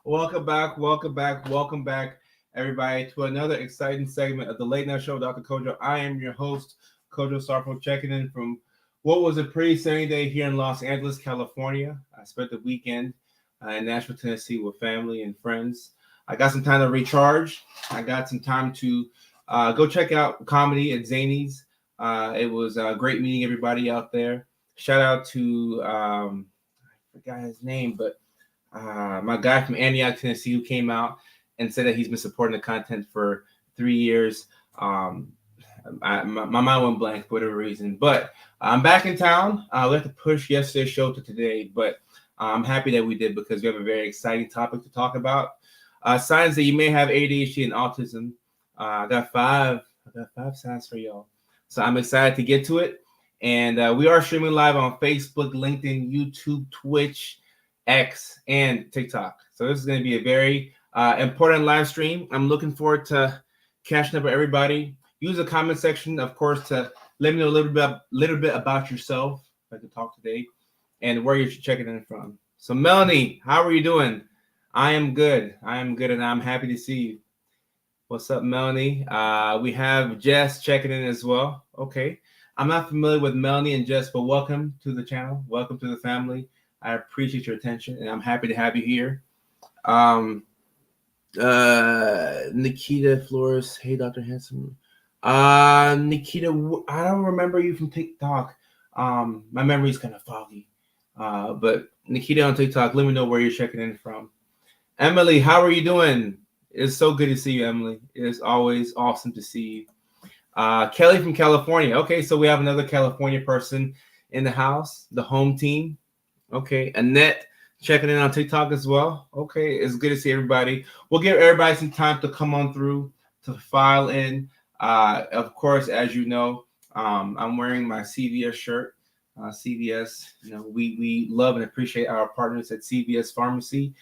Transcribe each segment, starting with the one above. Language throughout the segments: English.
Welcome back, everybody, to another exciting segment of the Late Night Show with Dr. Kojo. I am your host, Kojo Sarpo, checking in from what was a pretty sunny day here in Los Angeles, California. I spent the weekend in Nashville, Tennessee with family and friends. I got some time to recharge. I got some time to go check out comedy at Zany's. It was great meeting everybody out there. Shout out to, I forgot his name, but my guy from Antioch, Tennessee, who came out and said that he's been supporting the content for 3 years. My mind went blank for whatever reason, but I'm back in town. We had to push yesterday's show to today, but I'm happy that we did because we have a very exciting topic to talk about. Signs that you may have ADHD and autism. I got five signs for y'all, so I'm excited to get to it. And we are streaming live on Facebook, LinkedIn, YouTube, Twitch, X, and TikTok. So this is going to be a very important live stream. I'm looking forward to catching up with everybody. Use the comment section, of course, to let me know a little bit about yourself. If I could talk today, and where you're checking in from. So Melanie, how are you doing? I am good, and I'm happy to see you. What's up, Melanie? We have Jess checking in as well. Okay, I'm not familiar with Melanie and Jess, but welcome to the channel. Welcome to the family. I appreciate your attention, and I'm happy to have you here. Nikita Flores, hey, Dr. Hanson. Nikita, I don't remember you from TikTok. My memory's kind of foggy. But Nikita on TikTok, let me know where you're checking in from. Emily, how are you doing? It's so good to see you, Emily. It is always awesome to see you. Kelly from California. Okay, so we have another California person in the house, the home team. Okay, Annette checking in on TikTok as well. Okay, it's good to see everybody. We'll give everybody some time to come on through to file in. Of course, as you know, I'm wearing my CVS shirt. CVS, you know, we love and appreciate our partners at CVS Pharmacy.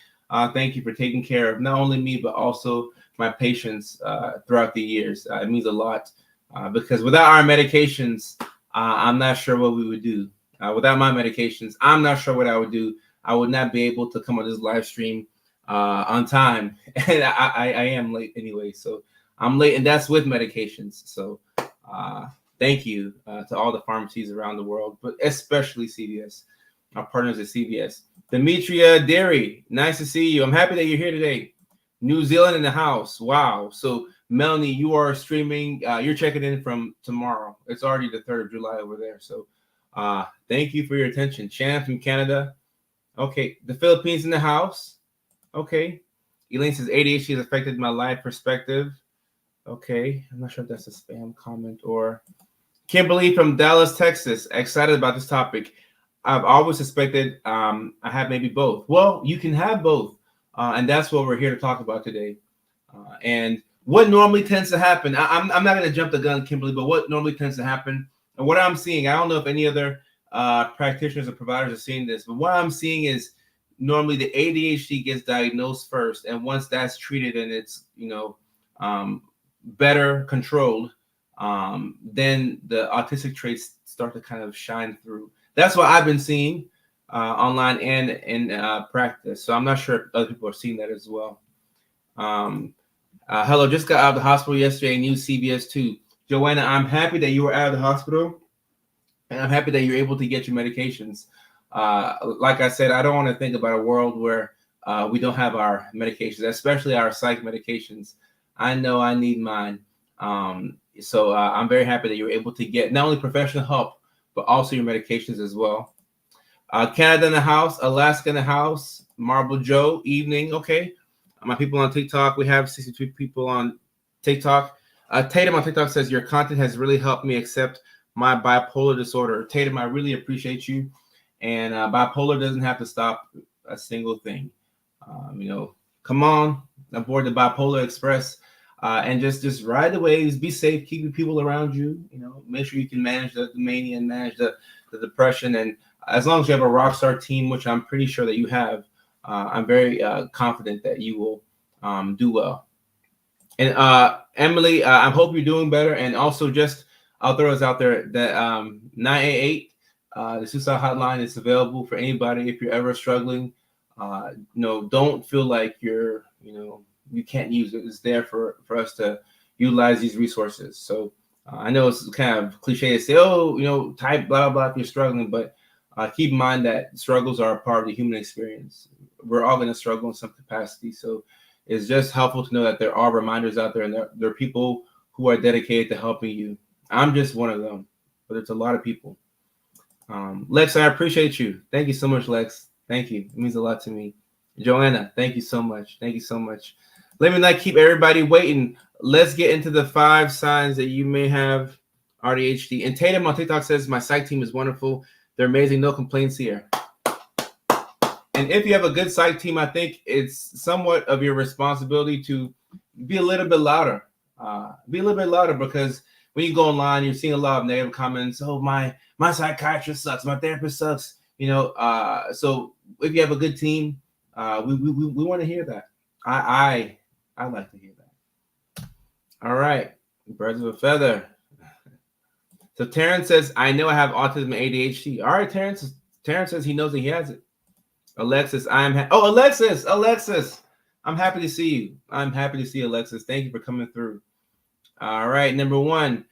Thank you for taking care of not only me, but also my patients throughout the years. It means a lot because without our medications, I'm not sure what we would do. Without my medications, I'm not sure what I would do. I would not be able to come on this live stream on time. And I am late anyway. So I'm late, and that's with medications. So thank you to all the pharmacies around the world, but especially CVS, our partners at CVS. Demetria Derry, nice to see you. I'm happy that you're here today. New Zealand in the house. Wow. So Melanie, you are streaming. You're checking in from tomorrow. It's already the 3rd of July over there. So thank you for your attention. Shannon from Canada. Okay, the Philippines in the house. Okay. Elaine says ADHD has affected my life perspective. Okay, I'm not sure if that's a spam comment or Kimberly from Dallas, Texas. Excited about this topic. I've always suspected I have maybe both. Well, you can have both, and that's what we're here to talk about today. And what normally tends to happen, I'm not going to jump the gun, Kimberly, but what normally tends to happen, and what I'm seeing, I don't know if any other practitioners or providers are seeing this, but what I'm seeing is normally the ADHD gets diagnosed first, and once that's treated and it's, you know, better controlled, then the autistic traits start to kind of shine through. That's what I've been seeing online and in practice. So I'm not sure if other people are seeing that as well. Hello, just got out of the hospital yesterday, new CVS too. Joanna, I'm happy that you were out of the hospital, and I'm happy that you're able to get your medications. Like I said, I don't want to think about a world where we don't have our medications, especially our psych medications. I know I need mine. So I'm very happy that you're able to get not only professional help, but also your medications as well. Canada in the house, Alaska in the house, Marble Joe, evening. Okay. My people on TikTok, we have 62 people on TikTok. Tatum on TikTok says, your content has really helped me accept my bipolar disorder. Tatum, I really appreciate you. And bipolar doesn't have to stop a single thing. You know, come on aboard the Bipolar Express. And just ride the waves, be safe, keep the people around you, you know, make sure you can manage the mania and manage the depression. And as long as you have a rock star team, which I'm pretty sure that you have, I'm very confident that you will do well. And Emily, I hope you're doing better. And also, just I'll throw this out there that 988, the suicide hotline is available for anybody if you're ever struggling. Don't feel like you can't use it. It's there for us to utilize these resources. So I know it's kind of cliche to say, type blah, blah, blah if you're struggling, but keep in mind that struggles are a part of the human experience. We're all going to struggle in some capacity. So it's just helpful to know that there are reminders out there, and there are people who are dedicated to helping you. I'm just one of them, but it's a lot of people. Lex, I appreciate you. Thank you so much, Lex. Thank you. It means a lot to me. Joanna, thank you so much. Thank you so much. Let me not keep everybody waiting. Let's get into the 5 signs that you may have ADHD. And Tatum on TikTok says, my psych team is wonderful. They're amazing. No complaints here. And if you have a good psych team, I think it's somewhat of your responsibility to be a little bit louder. Because when you go online, you're seeing a lot of negative comments. Oh, my psychiatrist sucks. My therapist sucks. So if you have a good team, we want to hear that. I like to hear that. All right, birds of a feather. So Terrence says, I know I have autism and ADHD. All right, Terrence. Terrence says he knows that he has it. Alexis, Alexis. I'm happy to see you. I'm happy to see you, Alexis. Thank you for coming through. All right, number 1,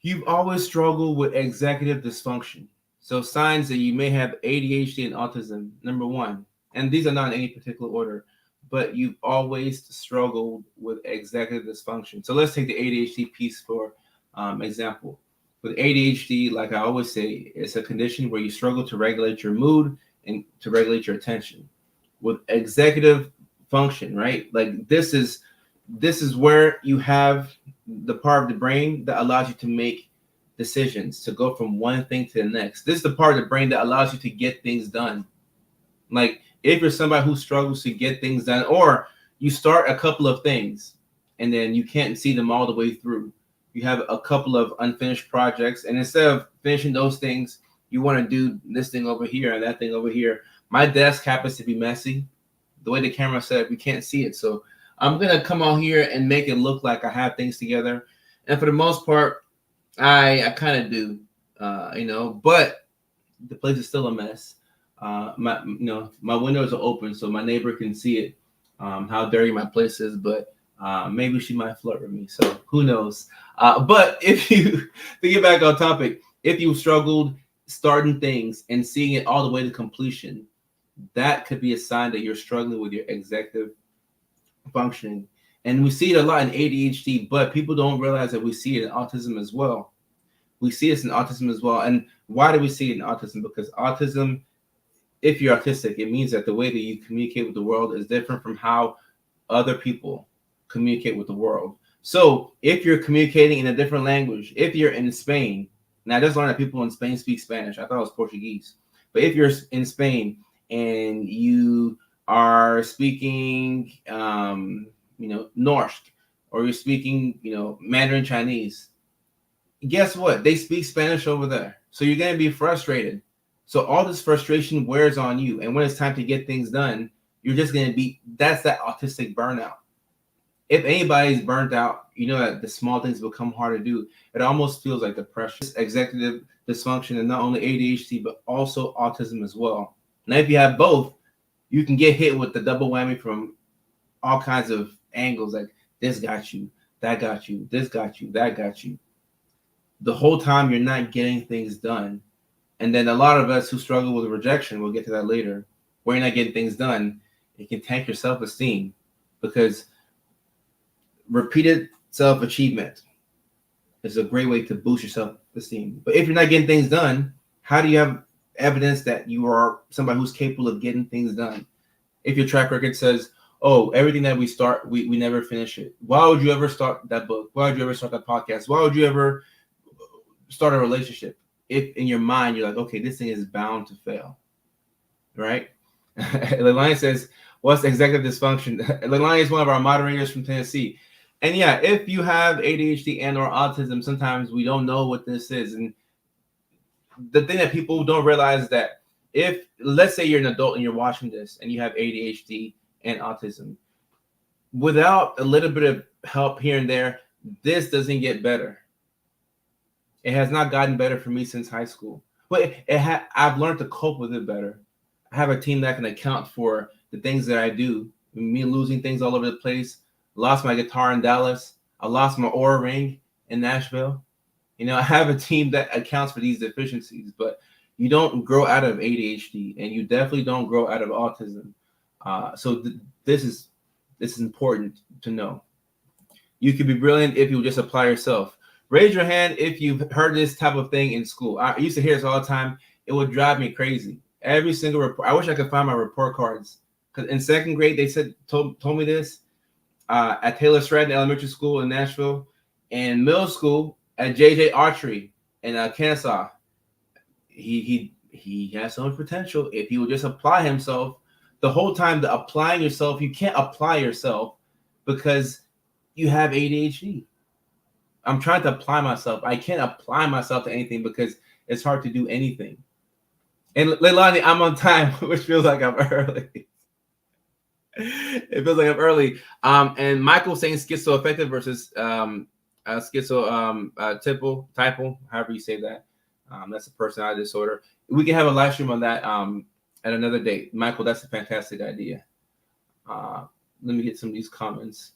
you've always struggled with executive dysfunction. So signs that you may have ADHD and autism. Number 1, and these are not in any particular order, but you've always struggled with executive dysfunction. So let's take the ADHD piece for example. With ADHD, like I always say, it's a condition where you struggle to regulate your mood and to regulate your attention. With executive function, right? Like this is where you have the part of the brain that allows you to make decisions, to go from one thing to the next. This is the part of the brain that allows you to get things done. Like if you're somebody who struggles to get things done, or you start a couple of things and then you can't see them all the way through. You have a couple of unfinished projects, and instead of finishing those things, you want to do this thing over here and that thing over here. My desk happens to be messy. The way the camera set, we can't see it. So I'm going to come out here and make it look like I have things together. And for the most part, I kind of do, but the place is still a mess. My windows are open so my neighbor can see it, how dirty my place is, but maybe she might flirt with me. So who knows? But to get back on topic, if you struggled starting things and seeing it all the way to completion, that could be a sign that you're struggling with your executive functioning. And we see it a lot in ADHD, but people don't realize that we see it in autism as well. We see this in autism as well. And why do we see it in autism? Because autism, if you're autistic, it means that the way that you communicate with the world is different from how other people communicate with the world. So if you're communicating in a different language, if you're in Spain, now I just learned that people in Spain speak Spanish. I thought it was Portuguese. But if you're in Spain and you are speaking, Norsk, or you're speaking, Mandarin Chinese, guess what? They speak Spanish over there. So you're going to be frustrated. So all this frustration wears on you. And when it's time to get things done, you're just going to that's that autistic burnout. If anybody's burnt out, you know that the small things become hard to do. It almost feels like depression, executive dysfunction, and not only ADHD, but also autism as well. Now, if you have both, you can get hit with the double whammy from all kinds of angles, like this got you, that got you, this got you, that got you. The whole time you're not getting things done. And then a lot of us who struggle with rejection, we'll get to that later, where you're not getting things done, it can tank your self-esteem, because repeated self-achievement is a great way to boost your self-esteem. But if you're not getting things done, how do you have evidence that you are somebody who's capable of getting things done? If your track record says, oh, everything that we start, we never finish it. Why would you ever start that book? Why would you ever start that podcast? Why would you ever start a relationship? If in your mind, you're like, okay, this thing is bound to fail, right? Lelani says, what's executive dysfunction? Lelani is one of our moderators from Tennessee. And yeah, if you have ADHD and or autism, sometimes we don't know what this is. And the thing that people don't realize is that if, let's say you're an adult and you're watching this and you have ADHD and autism, without a little bit of help here and there, this doesn't get better. It has not gotten better for me since high school. But I've learned to cope with it better. I have a team that can account for the things that I do. Me losing things all over the place. Lost my guitar in Dallas. I lost my Oura ring in Nashville. I have a team that accounts for these deficiencies, but you don't grow out of ADHD, and you definitely don't grow out of autism. So this is important to know. You could be brilliant if you just apply yourself. Raise your hand if you've heard this type of thing in school. I used to hear this all the time. It would drive me crazy. Every single report. I wish I could find my report cards. Because in second grade, they told me this at Taylor Stratton Elementary School in Nashville, and middle school at JJ Archery in Kennesaw. He has so much potential if he would just apply himself. The whole time, the applying yourself, you can't apply yourself because you have ADHD. I'm trying to apply myself. I can't apply myself to anything because it's hard to do anything. And Leilani, I'm on time, which feels like I'm early. It feels like I'm early. And Michael saying schizoaffective versus typal, however you say that. That's a personality disorder. We can have a live stream on that at another date. Michael, that's a fantastic idea. Let me get some of these comments.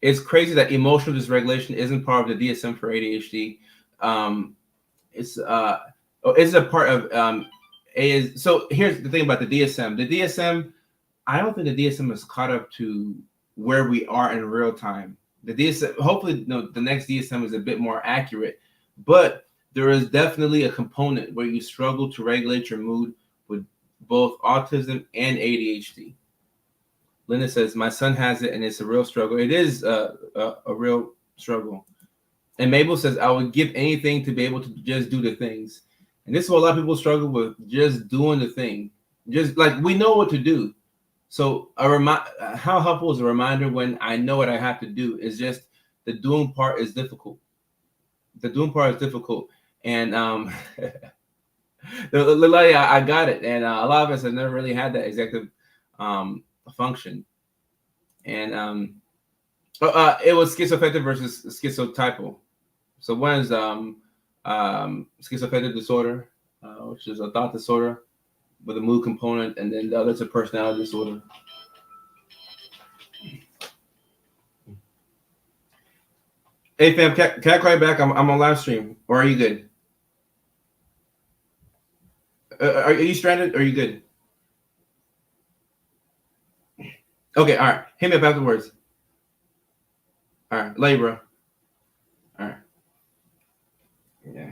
It's crazy that emotional dysregulation isn't part of the DSM for ADHD. It's a part of so here's the thing about the DSM. The DSM, I don't think the DSM is caught up to where we are in real time. The DSM, hopefully, the next DSM is a bit more accurate, but there is definitely a component where you struggle to regulate your mood with both autism and ADHD. Linda says, my son has it and it's a real struggle. It is a real struggle. And Mabel says, I would give anything to be able to just do the things. And this is what a lot of people struggle with, just doing the thing. Just like we know what to do. So how helpful is a reminder when I know what I have to do? Is just the doing part is difficult. The doing part is difficult. And I got it. And a lot of us have never really had that executive function. And it was schizoaffective versus schizotypal. So one is schizoaffective disorder, which is a thought disorder with a mood component, and then the other is a personality disorder. Hey fam, can I call you back? I'm on live stream, or are you good? Are you stranded, or are you good? Okay, all right. Hit me up afterwards. All right, love you, bro. All right. Yeah.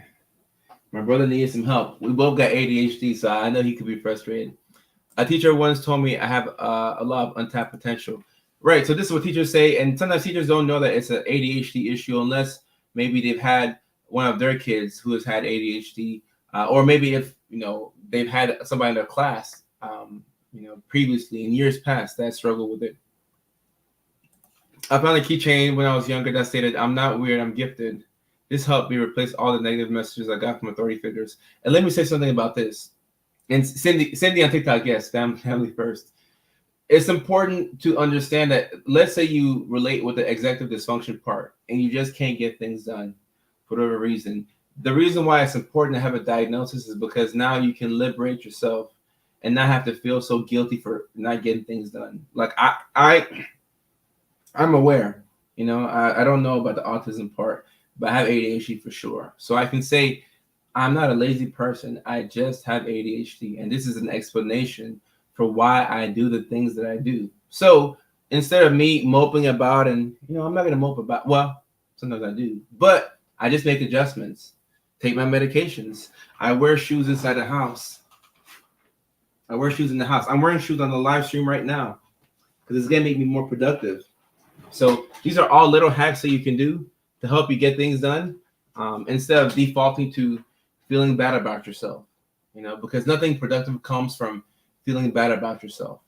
My brother needs some help. We both got ADHD, so I know he could be frustrated. A teacher once told me I have a lot of untapped potential. Right, so this is what teachers say, and sometimes teachers don't know that it's an ADHD issue unless maybe they've had one of their kids who has had ADHD, or maybe if they've had somebody in their class, previously in years past that struggled with it. I found a keychain when I was younger that stated, "I'm not weird, I'm gifted." This helped me replace all the negative messages I got from authority figures. And let me say something about this. And Cindy on TikTok, yes, family first. It's important to understand that, let's say you relate with the executive dysfunction part and you just can't get things done for whatever reason. The reason why it's important to have a diagnosis is because now you can liberate yourself and not have to feel so guilty for not getting things done. Like I'm aware, I don't know about the autism part, but I have ADHD for sure. So I can say I'm not a lazy person. I just have ADHD. And this is an explanation for why I do the things that I do. So instead of me moping about, and I'm not going to mope about, well, sometimes I do, but I just make adjustments, take my medications. I wear shoes inside the house. I wear shoes in the house. I'm wearing shoes on the live stream right now because it's going to make me more productive. So these are all little hacks that you can do to help you get things done, instead of defaulting to feeling bad about yourself, because nothing productive comes from feeling bad about yourself.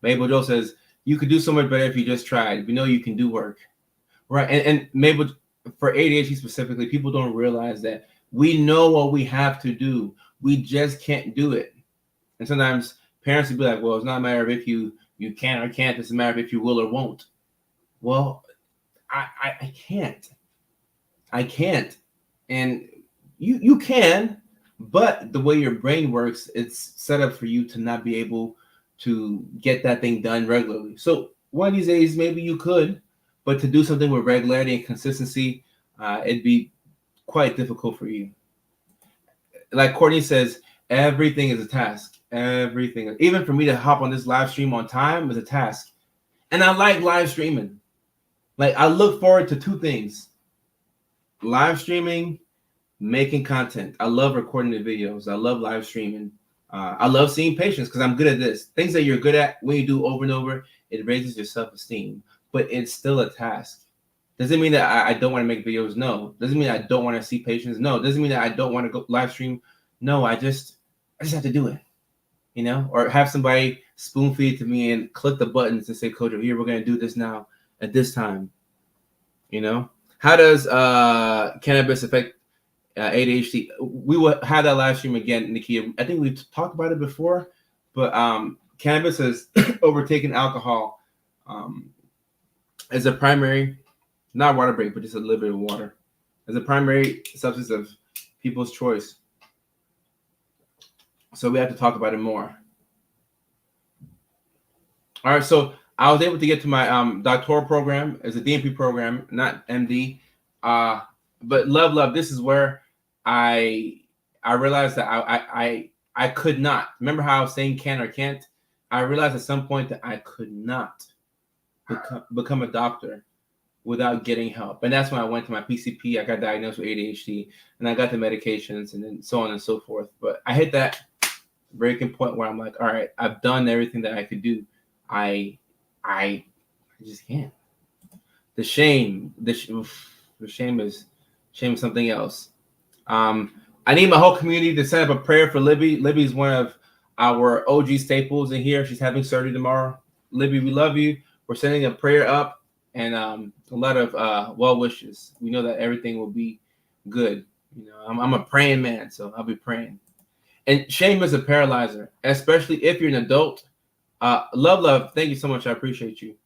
Mabel Joe says, you could do so much better if you just tried. We know you can do work. Right. And Mabel, for ADHD specifically, people don't realize that We know what we have to do. We just can't do it. And sometimes parents will be like, well, it's not a matter of if you can or can't. It's a matter of if you will or won't. Well, I can't. I can't. And you can, but the way your brain works, it's set up for you to not be able to get that thing done regularly. So one of these days, maybe you could, but to do something with regularity and consistency, it'd be quite difficult for you. Like Courtney says, everything is a task. Everything, even for me to hop on this live stream on time, is a task. And I like live streaming. Like, I look forward to two things: live streaming, making content. I love recording the videos. I love live streaming. I love seeing patients because I'm good at this. Things that you're good at, when you do over and over, it raises your self-esteem. But it's still a task. Doesn't mean that I don't want to make videos. No. Doesn't mean I don't want to see patients. No. Doesn't mean that I don't want to go live stream. No. I just have to do it. You know, or have somebody spoon feed to me and click the buttons and say, Coach, here, we're going to do this now at this time. You know, how does cannabis affect ADHD? We will have that live stream again, Nikia. I think we've talked about it before, but cannabis has overtaken alcohol as a primary, not water break, but just a little bit of water, as a primary substance of people's choice. So we have to talk about it more. All right, so I was able to get to my doctoral program as a DNP program, not MD. But love, this is where I realized that I could not. Remember how I was saying can or can't? I realized at some point that I could not become a doctor without getting help. And that's when I went to my PCP. I got diagnosed with ADHD, and I got the medications, and then so on and so forth. But I hit that breaking point where I'm like, all right, I've done everything that I could do. I just can't. The shame is something else. I need my whole community to set up a prayer for Libby. Libby is one of our OG staples in here. She's having surgery tomorrow. Libby, we love you. We're sending a prayer up and a lot of well wishes. We know that everything will be good. You know, I'm a praying man, so I'll be praying. And shame is a paralyzer, especially if you're an adult. Love, thank you so much. I appreciate you.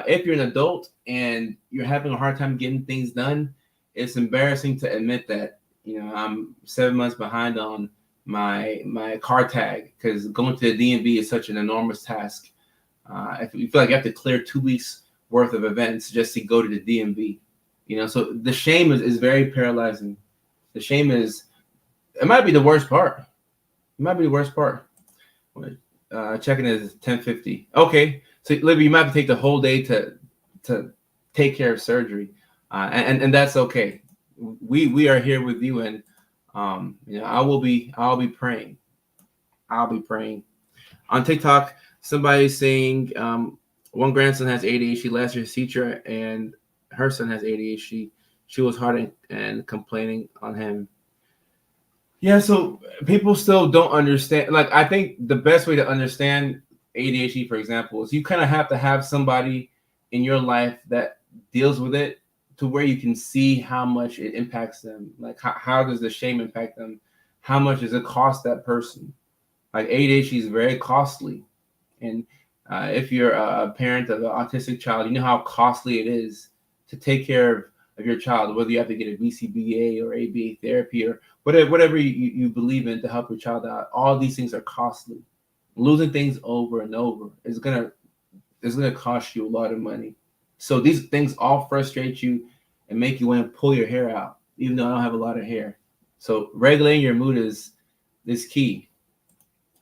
If you're an adult and you're having a hard time getting things done, it's embarrassing to admit that. You know, I'm 7 months behind on my car tag because going to the DMV is such an enormous task. If you feel like you have to clear 2 weeks worth of events just to go to the DMV, you know, so the shame is very paralyzing. The shame it might be the worst part. It might be the worst part. Checking is 10:50. Okay, so Libby, you might have to take the whole day to take care of surgery, and that's okay. We are here with you, and you know, I'll be praying. I'll be praying. On TikTok, somebody's saying one grandson has ADHD. Last year's teacher and her son has ADHD. She was hard and complaining on him. Yeah, so people still don't understand. Like, I think the best way to understand ADHD, for example, is you kind of have to have somebody in your life that deals with it to where you can see how much it impacts them. Like, how does the shame impact them? How much does it cost that person? Like, ADHD is very costly. And if you're a parent of an autistic child, you know how costly it is to take care of your child, whether you have to get a BCBA or ABA therapy or whatever you believe in to help your child out. All these things are costly. Losing things over and over is gonna cost you a lot of money. So these things all frustrate you and make you want to pull your hair out, even though I don't have a lot of hair. So regulating your mood is key.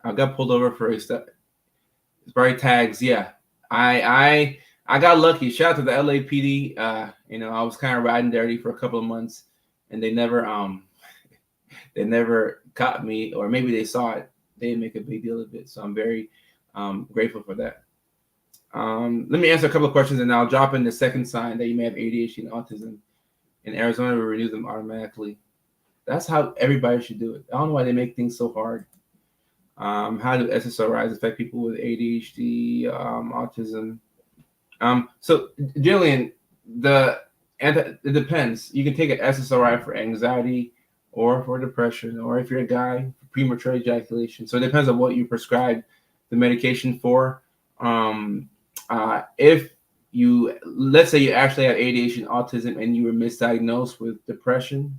I got pulled over for expiry tags. Yeah, I got lucky. Shout out to the LAPD. You know, I was kind of riding dirty for a couple of months, and they never caught me, or maybe they saw it. They didn't make a big deal of it. So I'm very grateful for that. Let me answer a couple of questions, and I'll drop in the second sign that you may have ADHD and autism. In Arizona, we renew them automatically. That's how everybody should do it. I don't know why they make things so hard. How do SSRIs affect people with ADHD, autism? So Jillian, it depends. You can take an SSRI for anxiety or for depression, or if you're a guy, premature ejaculation. So it depends on what you prescribe the medication for. If you, let's say you actually have ADHD and autism and you were misdiagnosed with depression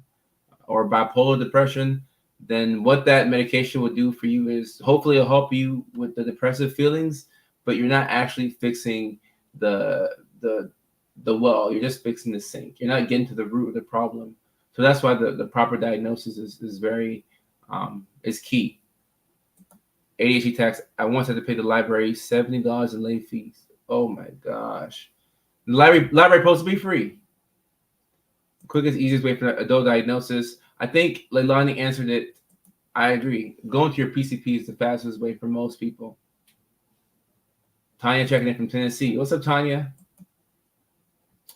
or bipolar depression, then what that medication will do for you is hopefully it'll help you with the depressive feelings, but you're not actually fixing the the the well. You're just fixing the sink. You're not getting to the root of the problem. So that's why the proper diagnosis is very is key. ADHD tax. I once had to pay the library $70 in late fees. Oh my gosh. The library supposed to be free. Quickest, easiest way for adult diagnosis. I think Leilani answered it. I agree. Going to your PCP is the fastest way for most people. Tanya checking in from Tennessee. What's up, Tanya?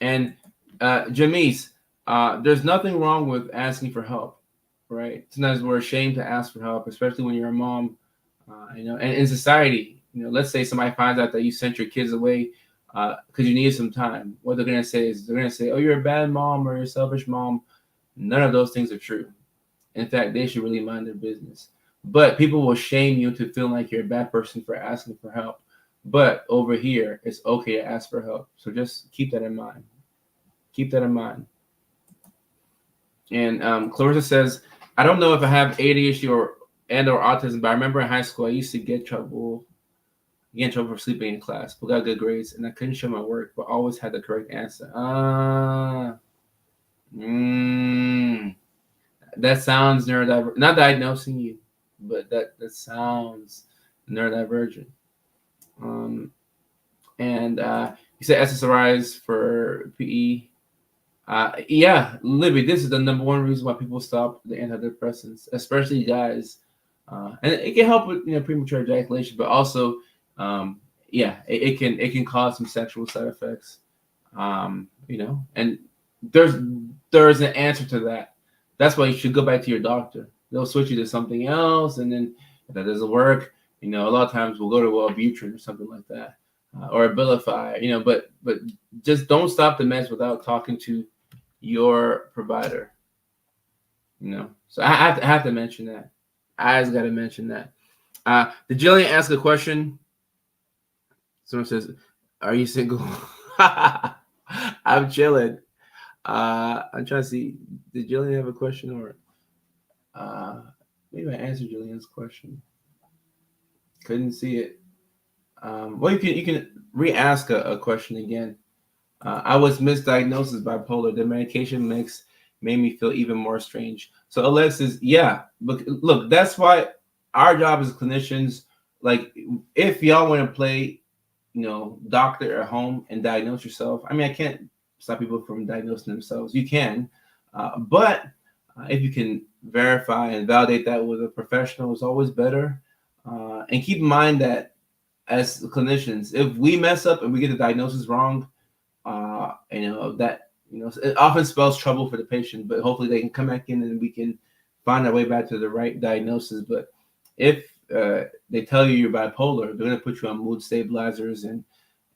And Jamise, there's nothing wrong with asking for help, right? Sometimes we're ashamed to ask for help, especially when you're a mom. And in society, let's say somebody finds out that you sent your kids away because you needed some time. What they're gonna say is, "Oh, you're a bad mom or you're a selfish mom." None of those things are true. In fact, they should really mind their business. But people will shame you to feel like you're a bad person for asking for help. But over here, it's okay to ask for help. So just keep that in mind. Keep that in mind. And Clarissa says, "I don't know if I have ADHD or autism, but I remember in high school I used to get in trouble for sleeping in class, but got good grades, and I couldn't show my work, but always had the correct answer." That sounds neurodivergent. Not diagnosing you, but that sounds neurodivergent. And you said SSRIs for PE. Yeah, Libby, this is the number one reason why people stop the antidepressants, especially guys. And it can help with premature ejaculation, but also, it can cause some sexual side effects. And there's an answer to that. That's why you should go back to your doctor. They'll switch you to something else, and then if that doesn't work, a lot of times we'll go to Wellbutrin or something like that, or Abilify. But just don't stop the meds without talking to your provider. So I have to mention that. I just got to mention that. Did Jillian ask a question? Someone says, "Are you single?" I'm chilling. I'm trying to see. Did Jillian have a question, or maybe I answered Jillian's question? Couldn't see it. Well, you can re-ask a question again. I was misdiagnosed as bipolar. The medication made me feel even more strange. So Alexis, yeah, look, that's why our job as clinicians, like, if y'all want to play, doctor at home and diagnose yourself. I mean, I can't stop people from diagnosing themselves. You can, but if you can verify and validate that with a professional, is always better. And keep in mind that as clinicians, if we mess up and we get the diagnosis wrong, it often spells trouble for the patient, but hopefully they can come back in and we can find our way back to the right diagnosis. But if they tell you you're bipolar, they're going to put you on mood stabilizers and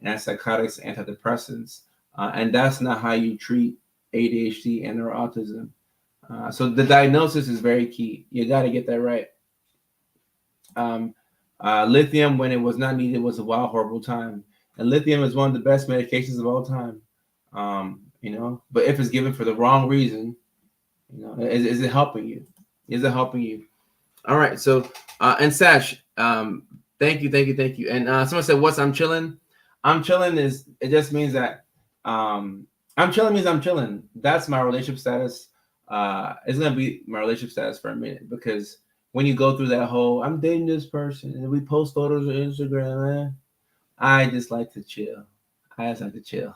antipsychotics, antidepressants, and that's not how you treat ADHD and or autism. So the diagnosis is very key. You got to get that right. Lithium, when it was not needed, was a wild, horrible time. And lithium is one of the best medications of all time. But if it's given for the wrong reason, is it helping you? Is it helping you? All right. So, and Sash, thank you. And someone said, "What's I'm chilling?" I'm chilling it just means that I'm chilling means I'm chilling. That's my relationship status. It's gonna be my relationship status for a minute, because when you go through that whole "I'm dating this person" and we post photos on Instagram, I just like to chill. I just like to chill.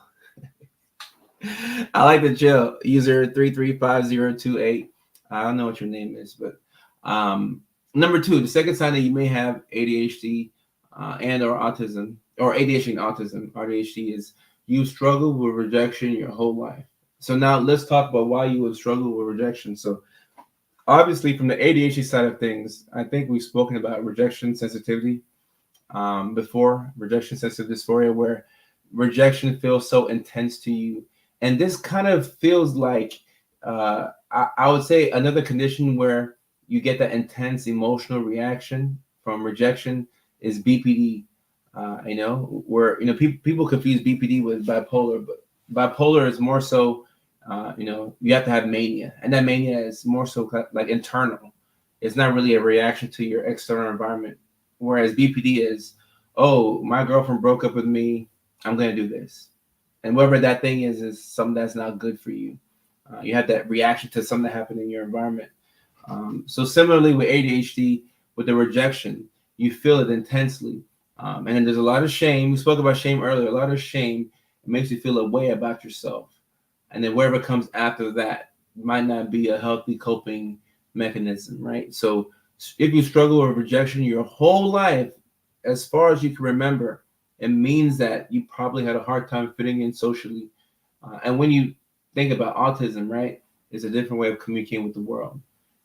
I like to chill. User 335028. I don't know what your name is, but number 2, the second sign that you may have ADHD and or autism, or ADHD and autism, AuDHD, is you struggle with rejection your whole life. So now let's talk about why you would struggle with rejection. So obviously from the ADHD side of things, I think we've spoken about rejection sensitivity before, rejection sensitive dysphoria, where rejection feels so intense to you. And this kind of feels like I would say another condition where you get that intense emotional reaction from rejection is BPD. Where people confuse BPD with bipolar, but bipolar is more so, you have to have mania, and that mania is more so like internal. It's not really a reaction to your external environment. Whereas BPD is, oh, my girlfriend broke up with me, I'm gonna do this, and whatever that thing is something that's not good for you. You have that reaction to something that happened in your environment. So similarly with ADHD, with the rejection, you feel it intensely. And then there's a lot of shame. We spoke about shame earlier. A lot of shame. It makes you feel a way about yourself. And then whatever comes after that might not be a healthy coping mechanism, right? So if you struggle with rejection your whole life, as far as you can remember, it means that you probably had a hard time fitting in socially. And when you think about autism, right, it's a different way of communicating with the world.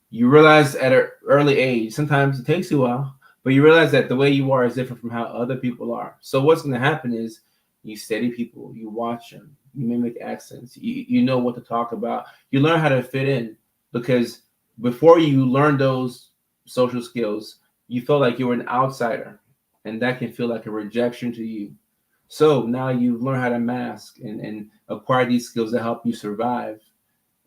You realize at an early age, sometimes it takes you a while, but you realize that the way you are is different from how other people are. So what's going to happen is you study people, you watch them, you mimic accents, you know what to talk about, you learn how to fit in, because before you learn those social skills, you felt like you were an outsider, and that can feel like a rejection to you. So now you learn how to mask and acquire these skills that help you survive.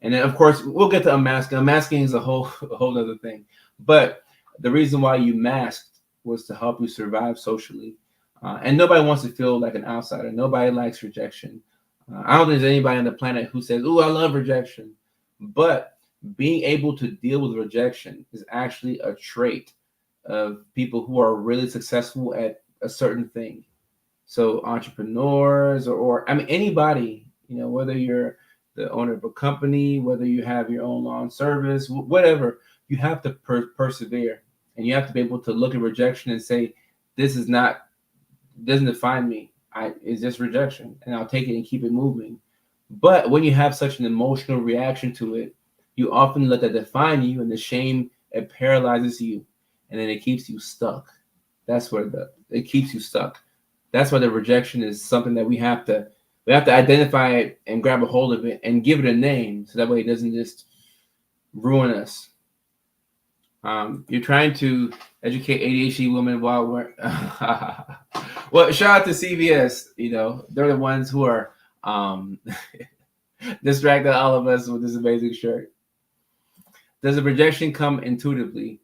And then, of course, we'll get to unmasking. Unmasking is a whole other thing. But the reason why you masked was to help you survive socially. And nobody wants to feel like an outsider. Nobody likes rejection. I don't think there's anybody on the planet who says, "Oh, I love rejection." But being able to deal with rejection is actually a trait of people who are really successful at a certain thing. So entrepreneurs, or I mean anybody, whether you're the owner of a company, whether you have your own lawn service, whatever, you have to persevere, and you have to be able to look at rejection and say, "This is not doesn't define me. It's just rejection, and I'll take it and keep it moving." But when you have such an emotional reaction to it, you often let that define you, and the shame, it paralyzes you, and then it keeps you stuck. That's where it keeps you stuck. That's why the rejection is something that we have to identify it and grab a hold of it and give it a name, so that way it doesn't just ruin us. You're trying to educate ADHD women while we're well, shout out to CVS. They're the ones who are distracting all of us with this amazing shirt. Does the rejection come intuitively?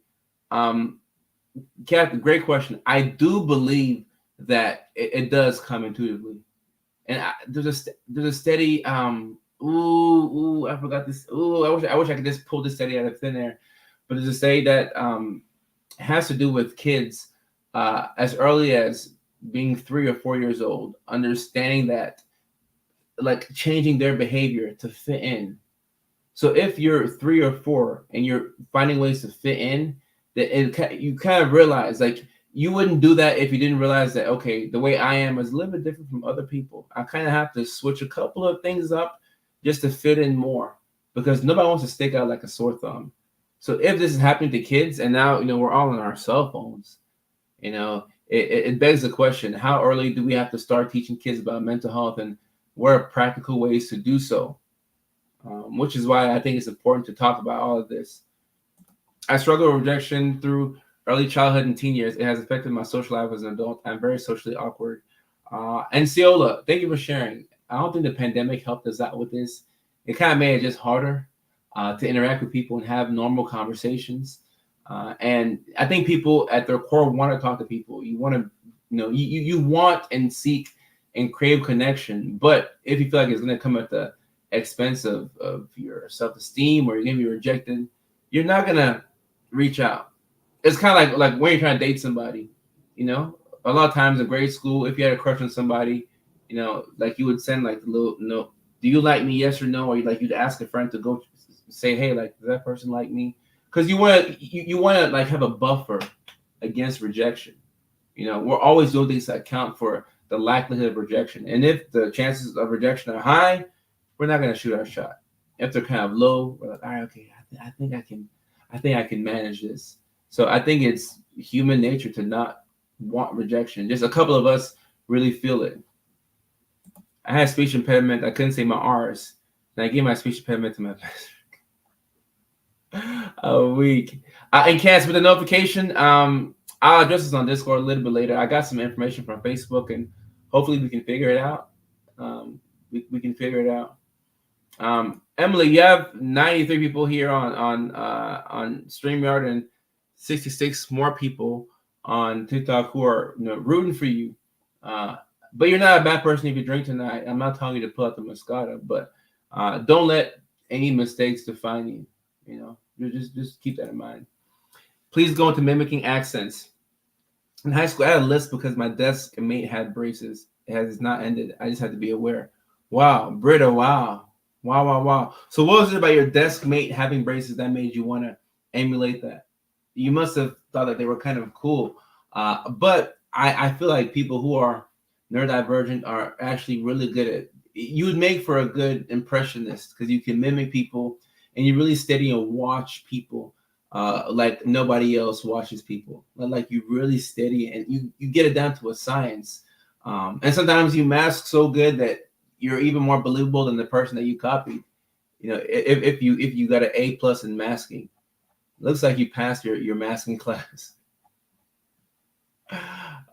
Captain, great question. I do believe that it does come intuitively, and there's a steady I forgot this. I wish I could just pull this steady out of thin air, but there's a study that has to do with kids as early as being 3 or 4 years old, understanding that, like, changing their behavior to fit in. So if you're 3 or 4 and you're finding ways to fit in, that you kind of realize, like, you wouldn't do that if you didn't realize that, okay, the way I am is a little bit different from other people. I kind of have to switch a couple of things up just to fit in more, because nobody wants to stick out like a sore thumb. So if this is happening to kids, and now, we're all on our cell phones, it begs the question, how early do we have to start teaching kids about mental health, and what are practical ways to do so? Which is why I think it's important to talk about all of this. I struggle with rejection through early childhood and teen years. It has affected my social life as an adult. I'm very socially awkward. And Ciola, thank you for sharing. I don't think the pandemic helped us out with this. It kind of made it just harder to interact with people and have normal conversations. And I think people at their core want to talk to people. You want to, you want and seek and crave connection. But if you feel like it's going to come at the expense of your self-esteem, or you're going to be rejected, you're not going to reach out. It's kind of like when you're trying to date somebody, a lot of times in grade school, if you had a crush on somebody, like, you would send like the little note, "Do you like me? Yes or no?" Or you'd ask a friend to go say, "Hey, like, does that person like me?" Because you want to like have a buffer against rejection. We're always doing things to account for the likelihood of rejection. And if the chances of rejection are high, we're not going to shoot our shot. If they're kind of low, we're like, all right, okay, I think I can manage this. So I think it's human nature to not want rejection. Just a couple of us really feel it. I had speech impediment. I couldn't say my R's, and I gave my speech impediment to my best friend. A week. And Cass, with the notification, I'll address this on Discord a little bit later. I got some information from Facebook, and hopefully we can figure it out. We can figure it out. Emily, you have 93 people here on StreamYard and 66 more people on TikTok who are rooting for you. But you're not a bad person if you drink tonight. I'm not telling you to pull out the Moscato, but don't let any mistakes define you. Just keep that in mind. Please go into mimicking accents. In high school, I had a list because my desk mate had braces. It has not ended. I just had to be aware. Wow, Britta, wow. Wow. So what was it about your desk mate having braces that made you want to emulate that? You must have thought that they were kind of cool. But I feel like people who are neurodivergent are actually really good at, you would make for a good impressionist because you can mimic people and you really steady and watch people like nobody else watches people. Like you really steady and you get it down to a science. And sometimes you mask so good that you're even more believable than the person that you copied. If you got an A+ in masking, looks like you passed your masking class.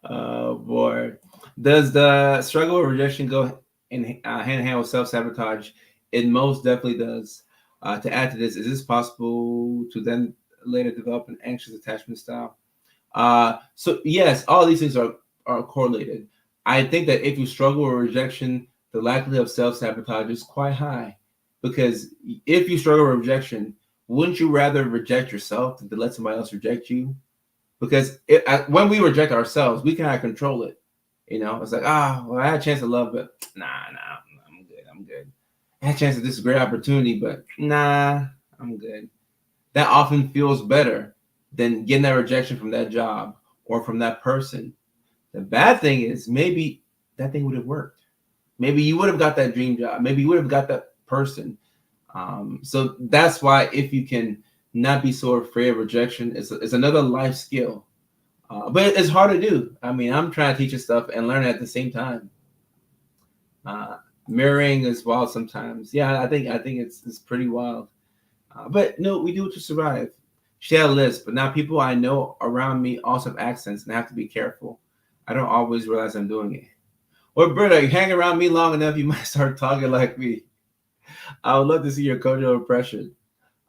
Oh boy. Does the struggle with rejection go hand in hand with self-sabotage? It most definitely does. To add to this, is this possible to then later develop an anxious attachment style? So yes, all these things are correlated. I think that if you struggle with rejection, the likelihood of self-sabotage is quite high, because if you struggle with rejection, wouldn't you rather reject yourself than to let somebody else reject you? Because when we reject ourselves, we cannot control it. It's like, well, I had a chance to love, but nah, I'm good. I had a chance at this great opportunity, but nah, I'm good. That often feels better than getting that rejection from that job or from that person. The bad thing is maybe that thing would have worked. Maybe you would have got that dream job. Maybe you would have got that person. So that's why if you can not be so afraid of rejection, it's another life skill. But it's hard to do. I mean, I'm trying to teach you stuff and learn at the same time. Mirroring is wild sometimes. Yeah, I think it's pretty wild. But no, we do it to survive. She had a list, but now people I know around me also have accents, and I have to be careful. I don't always realize I'm doing it. Well, Britta, you hang around me long enough, you might start talking like me. I would love to see your cultural impression.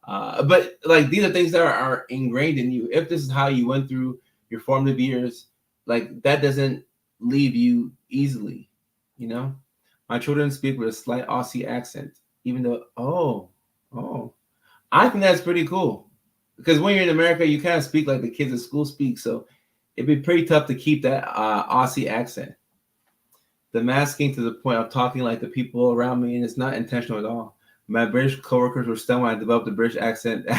But like these are things that are ingrained in you. If this is how you went through your formative years, like that doesn't leave you easily. My children speak with a slight Aussie accent, even though I think that's pretty cool. Because when you're in America, you kind of speak like the kids at school speak, so it'd be pretty tough to keep that Aussie accent. The masking to the point of talking like the people around me, and it's not intentional at all. My British coworkers were stunned when I developed a British accent. This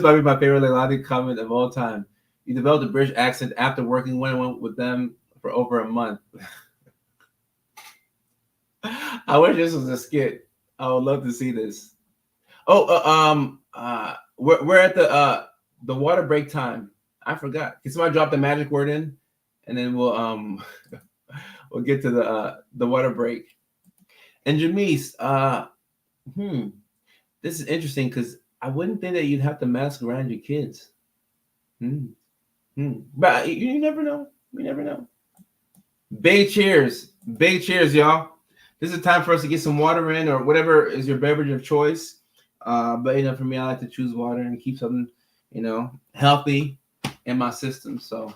might be my favorite Leilani comment of all time. You developed a British accent after working one-on-one with them for over a month. I wish this was a skit. I would love to see this. We're at the water break time. I forgot. Can somebody drop the magic word in, and then we'll we'll get to the water break. And Jamise, this is interesting because I wouldn't think that you'd have to mask around your kids. But you never know. You never know. Big cheers, y'all. This is time for us to get some water in, or whatever is your beverage of choice. But for me, I like to choose water and keep something, healthy in my system. So,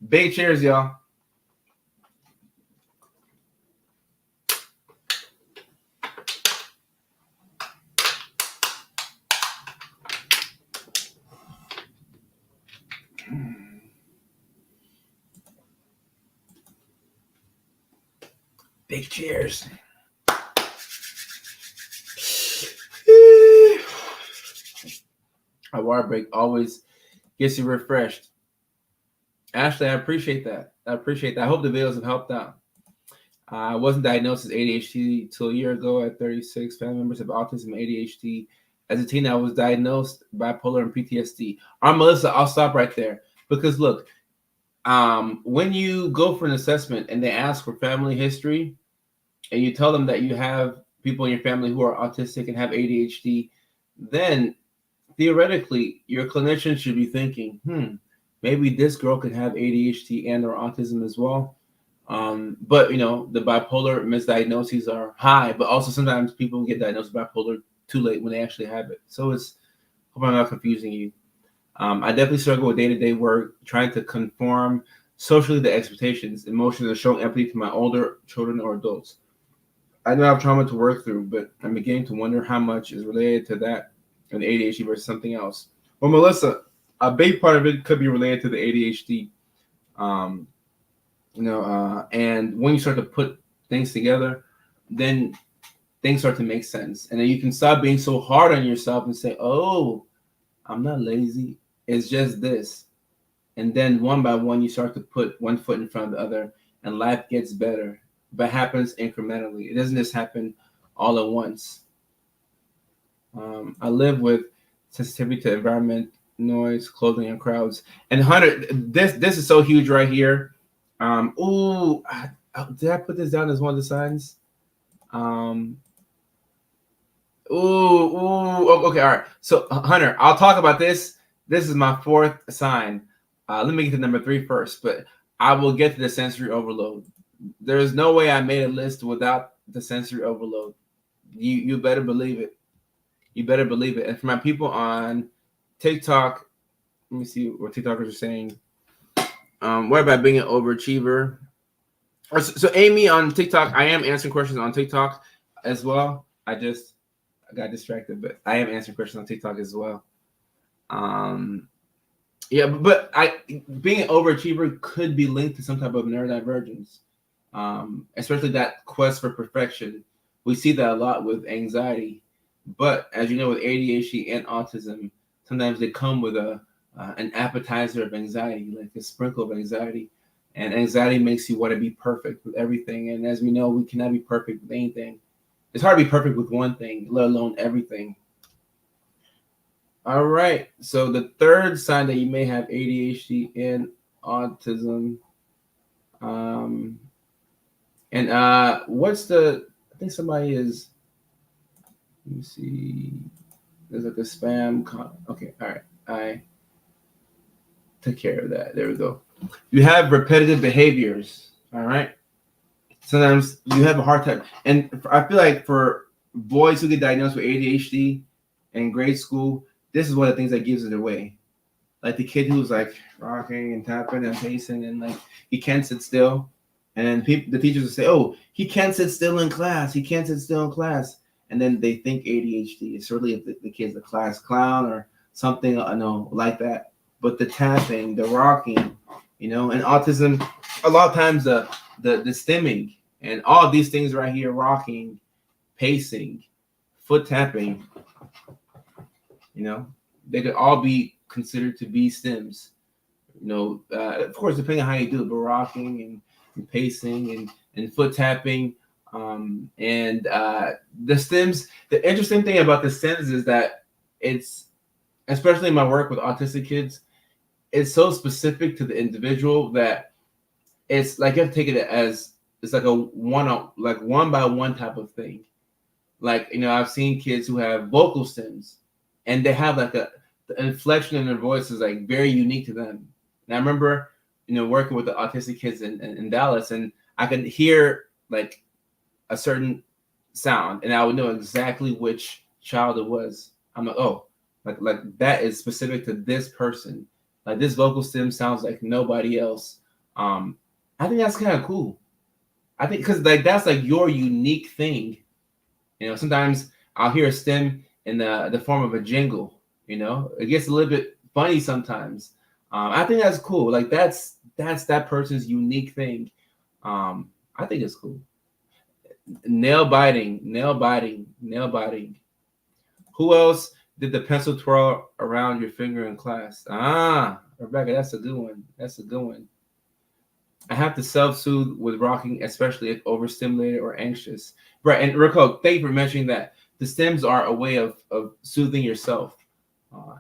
big cheers, y'all. Big cheers. A water break always gets you refreshed. Ashley, I appreciate that. I hope the videos have helped out. I wasn't diagnosed as ADHD till a year ago at 36. Family members have autism and ADHD. As a teen, I was diagnosed bipolar and PTSD. All right, Melissa, I'll stop right there. Because look, when you go for an assessment and they ask for family history, and you tell them that you have people in your family who are autistic and have ADHD, then theoretically your clinician should be thinking, maybe this girl could have ADHD and or autism as well. But the bipolar misdiagnoses are high, but also sometimes people get diagnosed with bipolar too late when they actually have it. So hope I'm not confusing you. I definitely struggle with day-to-day work, trying to conform socially to expectations, emotions, and showing empathy to my older children or adults. I know I have trauma to work through, but I'm beginning to wonder how much is related to that and ADHD versus something else. Well, Melissa, a big part of it could be related to the ADHD. Um, and when you start to put things together, then things start to make sense. And then you can stop being so hard on yourself and say, oh, I'm not lazy. It's just this. And then one by one, you start to put one foot in front of the other and life gets better, but happens incrementally. It doesn't just happen all at once. I live with sensitivity to environment, noise, clothing, and crowds. And Hunter, this is so huge right here. Did I put this down as one of the signs? Okay, all right. So Hunter, I'll talk about this. This is my fourth sign. Let me get to number 3 first, but I will get to the sensory overload. There's no way I made a list without the sensory overload. You better believe it. You better believe it. And for my people on TikTok, let me see what TikTokers are saying. What about being an overachiever? So Amy on TikTok, I am answering questions on TikTok as well. I got distracted, but I am answering questions on TikTok as well. Yeah, but being an overachiever could be linked to some type of neurodivergence, especially that quest for perfection. We see that a lot with anxiety, but as you know, with ADHD and autism, sometimes they come with an appetizer of anxiety, like a sprinkle of anxiety, and anxiety makes you want to be perfect with everything. And as we know, we cannot be perfect with anything. It's hard to be perfect with one thing, let alone everything. All right. So the third sign that you may have ADHD and autism. What's I think somebody is, let me see. There's like a spam. Okay. All right. I took care of that. There we go. You have repetitive behaviors. All right. Sometimes you have a hard time. And I feel like for boys who get diagnosed with ADHD in grade school, this is one of the things that gives it away. Like the kid who's like rocking and tapping and pacing and like he can't sit still. And then the teachers will say, oh, he can't sit still in class. He can't sit still in class. And then they think ADHD. It's certainly if the kid's a class clown or something, like that. But the tapping, the rocking, and autism, a lot of times the stimming and all of these things right here, rocking, pacing, foot tapping, they could all be considered to be stems. Of course, depending on how you do it, but rocking and pacing and foot tapping. And the stems, the interesting thing about the stems is that it's, especially in my work with autistic kids, it's so specific to the individual that it's like you have to take it as it's like a one by one type of thing. Like, I've seen kids who have vocal stems and they have like the inflection in their voice is like very unique to them. And I remember, working with the autistic kids in Dallas, and I could hear like a certain sound and I would know exactly which child it was. I'm like, oh, like that is specific to this person. Like this vocal stem sounds like nobody else. I think that's kind of cool. I think because like that's like your unique thing. Sometimes I'll hear a stem in the form of a jingle. It gets a little bit funny sometimes. I think that's cool. Like that's that person's unique thing. I think it's cool. Nail biting. Who else did the pencil twirl around your finger in class? Rebecca, that's a good one. I have to self-soothe with rocking, especially if overstimulated or anxious. Right, and Rico, thank you for mentioning that. The stems are a way of soothing yourself.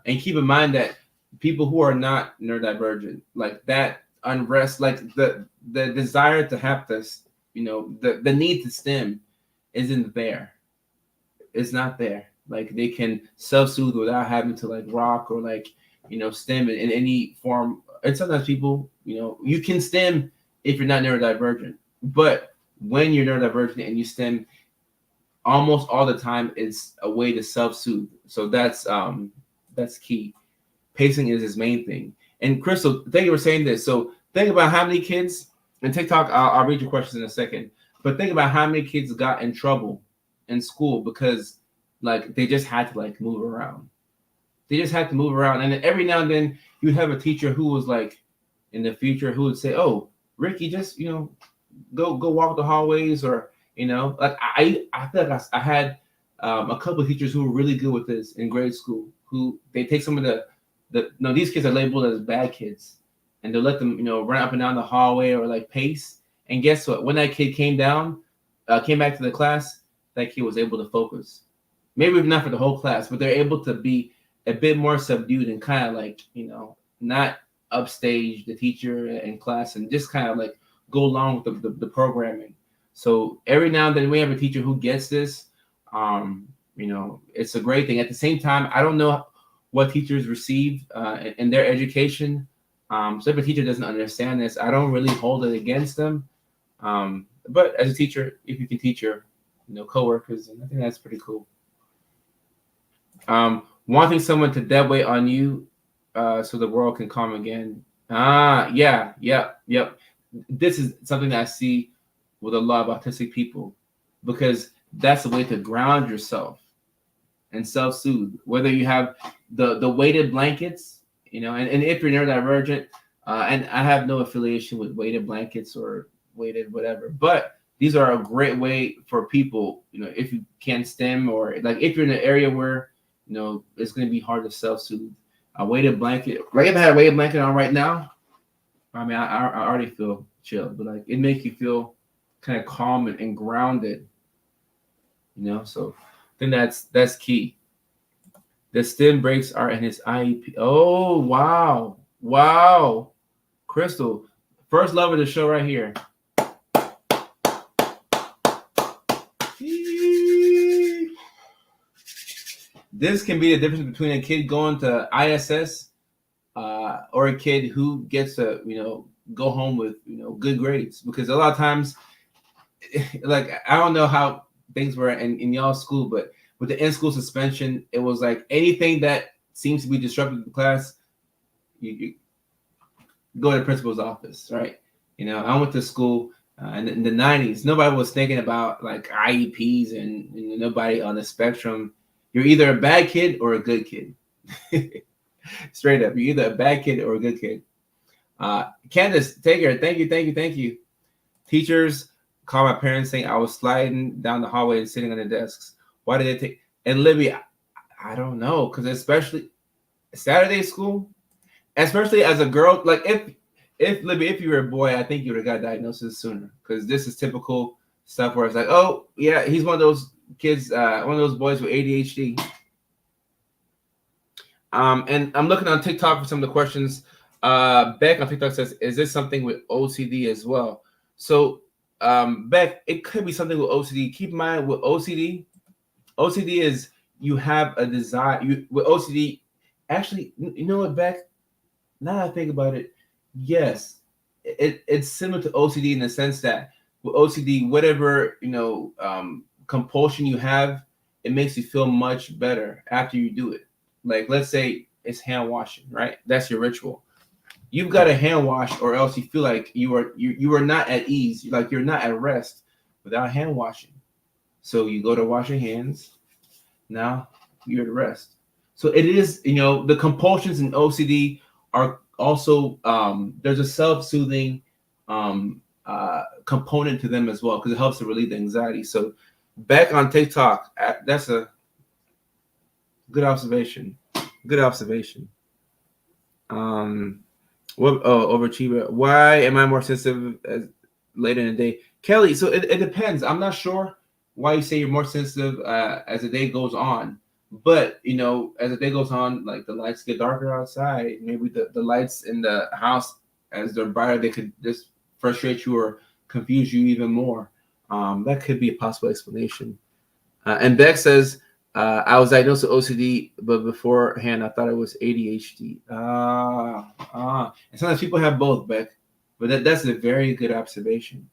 And keep in mind that people who are not neurodivergent, like that unrest, like the desire to have this, the need to stem isn't there. is not there. Like they can self-soothe without having to like rock or like, stim in any form. And sometimes people, you can stim if you're not neurodivergent, but when you're neurodivergent and you stim, almost all the time is a way to self-soothe. So that's key. Pacing is his main thing. And Crystal, thank you for saying this. So think about how many kids, and TikTok, I'll read your questions in a second, but think about how many kids got in trouble in school because like they just had to like move around. They just had to move around. And then every now and then you'd have a teacher who was like in the future who would say, "Oh, Ricky, just go walk the hallways," or like I feel like I had a couple of teachers who were really good with this in grade school. Who they take some of these kids are labeled as bad kids, and they'll let them run up and down the hallway or like pace. And guess what? When that kid came back to the class, that kid was able to focus. Maybe not for the whole class, but they're able to be a bit more subdued and kind of like not upstage the teacher in class and just kind of like go along with the programming. So every now and then we have a teacher who gets this. It's a great thing. At the same time, I don't know what teachers receive in their education. So if a teacher doesn't understand this, I don't really hold it against them. But as a teacher, if you can teach your coworkers, I think that's pretty cool. Wanting someone to dead weight on you so the world can calm again. Yep. This is something that I see with a lot of autistic people because that's a way to ground yourself and self-soothe. Whether you have the weighted blankets, and if you're neurodivergent, and I have no affiliation with weighted blankets or weighted whatever, but these are a great way for people, if you can't stim or like if you're in an area where it's going to be hard to self-soothe. A weighted blanket, like if I had a weighted blanket on right now, I mean, I already feel chill, but like it makes you feel kind of calm and grounded, So I think that's key. The stim breaks are in his IEP. Oh, wow, Crystal, first love of the show right here. This can be the difference between a kid going to ISS or a kid who gets to, go home with, good grades. Because a lot of times, like, I don't know how things were in y'all's school, but with the in-school suspension, it was like anything that seems to be disruptive to class, you go to the principal's office, right? I went to school in the 90s. Nobody was thinking about like IEPs and nobody on the spectrum. You're either a bad kid or a good kid. Straight up. You're either a bad kid or a good kid. Candace, take care. Thank you. Teachers call my parents saying I was sliding down the hallway and sitting on the desks. Why did they take? And Libby, I don't know. Because especially Saturday school, especially as a girl, like if Libby, if you were a boy, I think you would have got diagnosis sooner. Because this is typical stuff where it's like, oh, yeah, he's one of those kids, one of those boys with ADHD. And I'm looking on TikTok for some of the questions. Beck on TikTok says, is this something with OCD as well? So, Beck, it could be something with OCD. Keep in mind with OCD is you have a desire. With OCD, actually, you know what, Beck? Now that I think about it, yes, it's similar to OCD in the sense that with OCD, whatever compulsion you have, it makes you feel much better after you do it. Like let's say it's hand washing, right? That's your ritual. You've got to hand wash, or else you feel like you are not at ease. Like you're not at rest without hand washing. So you go to wash your hands. Now you're at rest. So it is, the compulsions in OCD are also there's a self-soothing component to them as well because it helps to relieve the anxiety. So back on TikTok, that's a good observation. Overachiever. Why am I more sensitive later in the day? Kelly, so it depends. I'm not sure why you say you're more sensitive as the day goes on. But, as the day goes on, like the lights get darker outside. Maybe the lights in the house, as they're brighter, they could just frustrate you or confuse you even more. That could be a possible explanation. And Beck says, I was diagnosed with OCD, but beforehand I thought it was ADHD. And sometimes people have both, Beck. But that's a very good observation.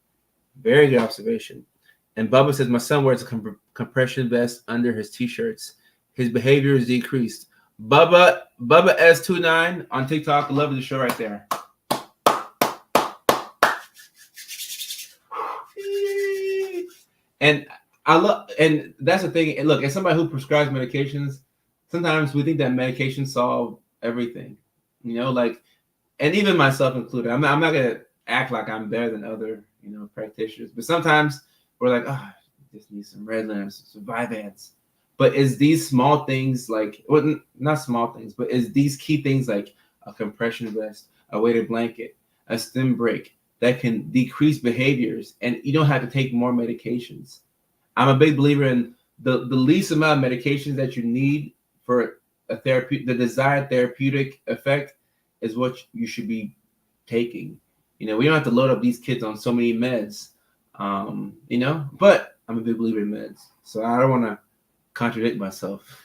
Very good observation. And Bubba says, my son wears a compression vest under his t-shirts. His behavior is decreased. Bubba S29 on TikTok. Love the show right there. And and that's the thing. And look, as somebody who prescribes medications, sometimes we think that medications solve everything. Like, and even myself included. I'm not gonna act like I'm better than other, practitioners. But sometimes we're like, just need some Redlands, some Vyvanse. But is these small things like, well, not small things, but is these key things like a compression vest, a weighted blanket, a stim brake that can decrease behaviors, and you don't have to take more medications? I'm a big believer in the least amount of medications that you need for a the desired therapeutic effect is what you should be taking. We don't have to load up these kids on so many meds, but I'm a big believer in meds. So I don't want to contradict myself.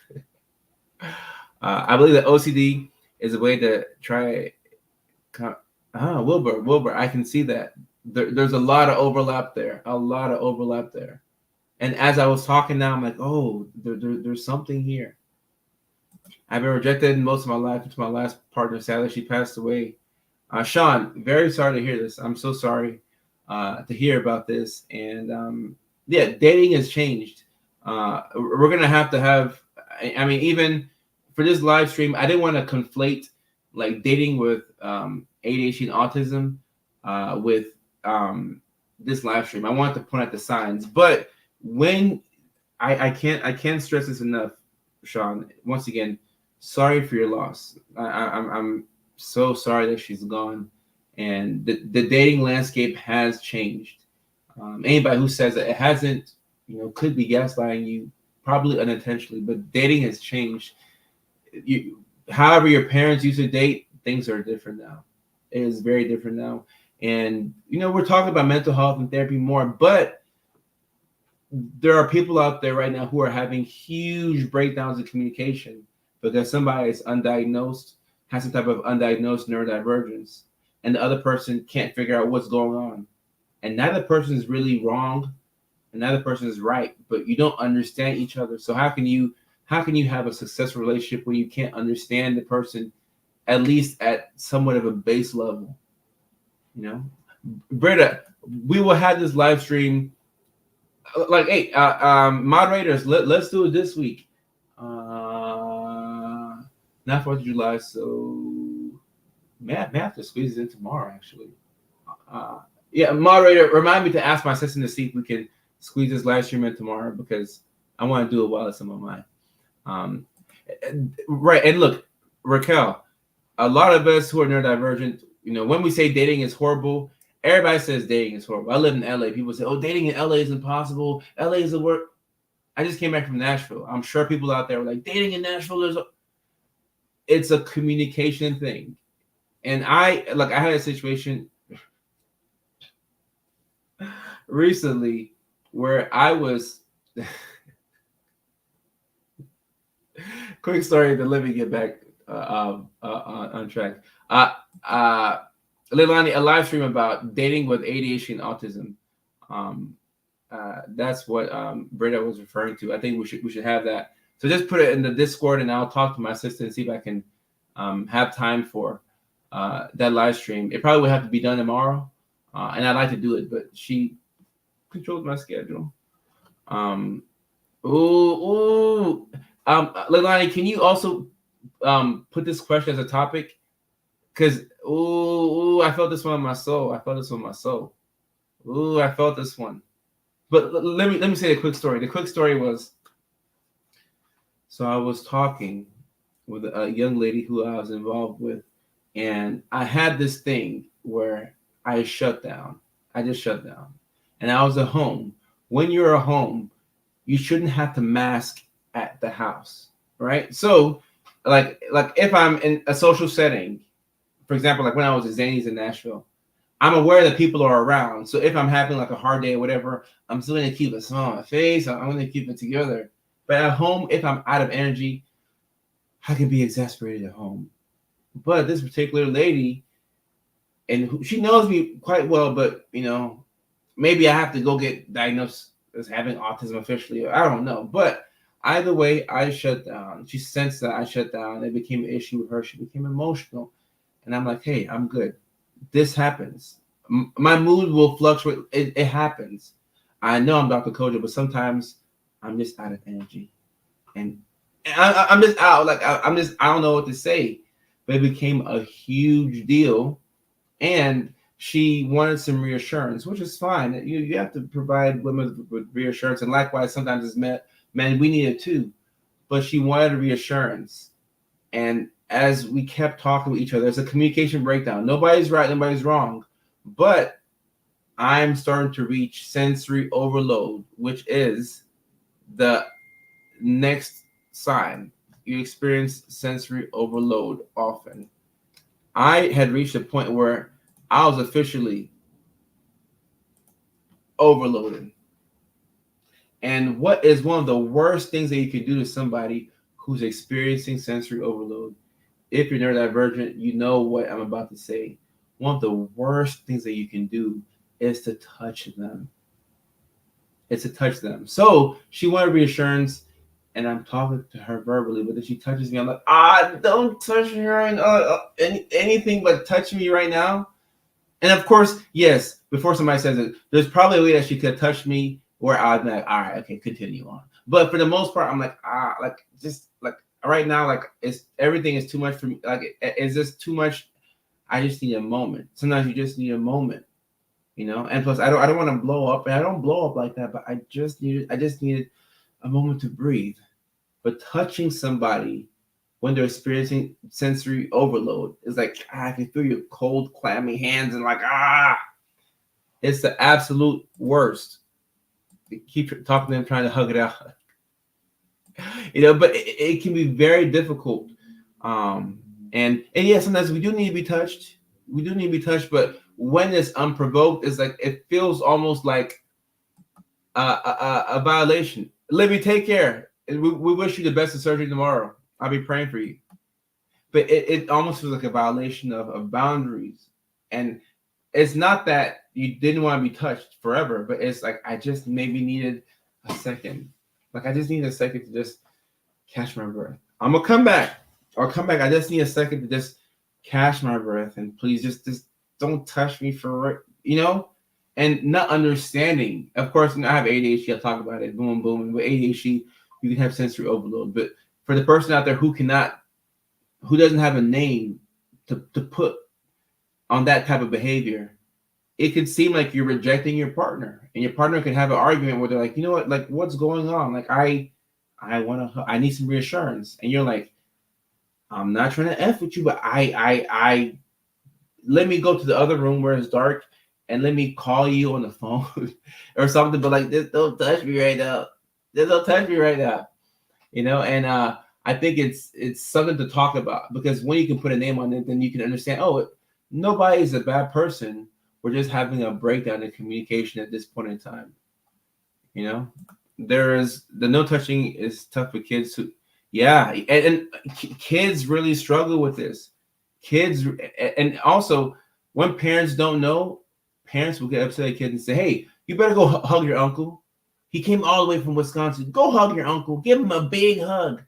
I believe that OCD is a way to try. Wilbur, I can see that. There's a lot of overlap there. And as I was talking now, I'm like, there's something here. I've been rejected most of my life. To my last partner, sadly, she passed away. Sean, very sorry to hear this. I'm so sorry to hear about this. And dating has changed. We're going to have, I mean, even for this live stream, I didn't want to conflate like dating with ADHD and autism with this live stream. I wanted to point out the signs. But when I can't stress this enough, Sean, once again, sorry for your loss. I'm so sorry that she's gone, and the dating landscape has changed. Anybody who says that it hasn't, could be gaslighting you, probably unintentionally. But dating has changed. However your parents used to date, things are different now. It is very different now, and we're talking about mental health and therapy more, but there are people out there right now who are having huge breakdowns in communication because somebody is undiagnosed, has some type of undiagnosed neurodivergence, and the other person can't figure out what's going on. And neither person is really wrong, and neither person is right, but you don't understand each other. So how can you have a successful relationship when you can't understand the person, at least at somewhat of a base level? Britta, we will have this live stream. Like, hey, moderators, let's do it this week. Not 4th of July, so may I have to squeeze it in tomorrow, actually. Moderator, remind me to ask my assistant to see if we can squeeze this live stream in tomorrow, because I want to do it while it's on my mind. Right, and look, Raquel, a lot of us who are neurodivergent, when we say dating is horrible, everybody says dating is horrible. I live in LA. People say, dating in LA is impossible. LA is the worst. I just came back from Nashville. I'm sure people out there were like, dating in Nashville, it's a communication thing. And I had a situation recently where I was quick story to let me get back on track. Leilani, a live stream about dating with ADHD and autism. That's what Britta was referring to. I think we should have that. So just put it in the Discord, and I'll talk to my assistant and see if I can have time for that live stream. It probably would have to be done tomorrow, and I'd like to do it, but she controls my schedule. Leilani, can you also put this question as a topic? Because I felt this one in my soul. I felt this one. But let me say a quick story. The quick story was, so I was talking with a young lady who I was involved with, and I had this thing where I just shut down. And I was at home. When you're at home, you shouldn't have to mask at the house, right? So, like if I'm in a social setting, for example, like when I was at Zany's in Nashville, I'm aware that people are around. So if I'm having like a hard day or whatever, I'm still gonna keep a smile on my face. I'm gonna keep it together. But at home, if I'm out of energy, I can be exasperated at home. But this particular lady, and she knows me quite well, but maybe I have to go get diagnosed as having autism officially. I don't know. But either way, I shut down. She sensed that I shut down. It became an issue with her. She became emotional. And I'm like, hey, I'm good. This happens. My mood will fluctuate. It happens. I know I'm Dr. Kojo, but sometimes I'm just out of energy. And I'm just out. Like, I don't know what to say. But it became a huge deal. And she wanted some reassurance, which is fine. You have to provide women with reassurance. And likewise, sometimes as men, we need it too. But she wanted a reassurance. And as we kept talking with each other, there's a communication breakdown. Nobody's right, nobody's wrong. But I'm starting to reach sensory overload, which is the next sign. You experience sensory overload often. I had reached a point where I was officially overloaded. And what is one of the worst things that you can do to somebody who's experiencing sensory overload? If you're neurodivergent, you know what I'm about to say. One of the worst things that you can do is to touch them. It's to touch them. So she wanted reassurance, and I'm talking to her verbally, but then she touches me. I'm like, don't touch me right now. Anything but touch me right now. And of course, yes, before somebody says it, there's probably a way that she could touch me where I'd be like, all right, okay, continue on. But for the most part, I'm like, just like right now, like everything is too much for me. Like, is this too much? I just need a moment. Sometimes you just need a moment, And plus, I don't want to blow up, and I don't blow up like that. But I just needed a moment to breathe. But touching somebody when they're experiencing sensory overload is like, I can feel your cold, clammy hands, and like, it's the absolute worst. Keep talking to them, trying to hug it out. But it can be very difficult. And yeah, sometimes we do need to be touched. We do need to be touched, but when it's unprovoked, it's like it feels almost like a violation. Libby, take care. We wish you the best of surgery tomorrow. I'll be praying for you. But it almost feels like a violation of boundaries. And it's not that you didn't want to be touched forever, but it's like I just maybe needed a second. Like I just need a second to just catch my breath. I'm gonna come back. I'll come back. I just need a second to just catch my breath, and please just don't touch me for and not understanding. Of course, I have ADHD. I'll talk about it. Boom, boom. And with ADHD, you can have sensory overload. But for the person out there who doesn't have a name to put on that type of behavior, it could seem like you're rejecting your partner, and your partner can have an argument where they're like, you know what, like what's going on? Like I need some reassurance, and you're like, I'm not trying to F with you, but I let me go to the other room where it's dark, and let me call you on the phone or something. But like, this don't touch me right now. This don't touch me right now. And I think it's something to talk about, because when you can put a name on it, then you can understand, nobody is a bad person. We're just having a breakdown in communication at this point in time. There's the no touching is tough for kids who, and kids really struggle with this. Kids, and also when parents don't know, parents will get upset at kids and say, hey, you better go hug your uncle. He came all the way from Wisconsin. Go hug your uncle. Give him a big hug.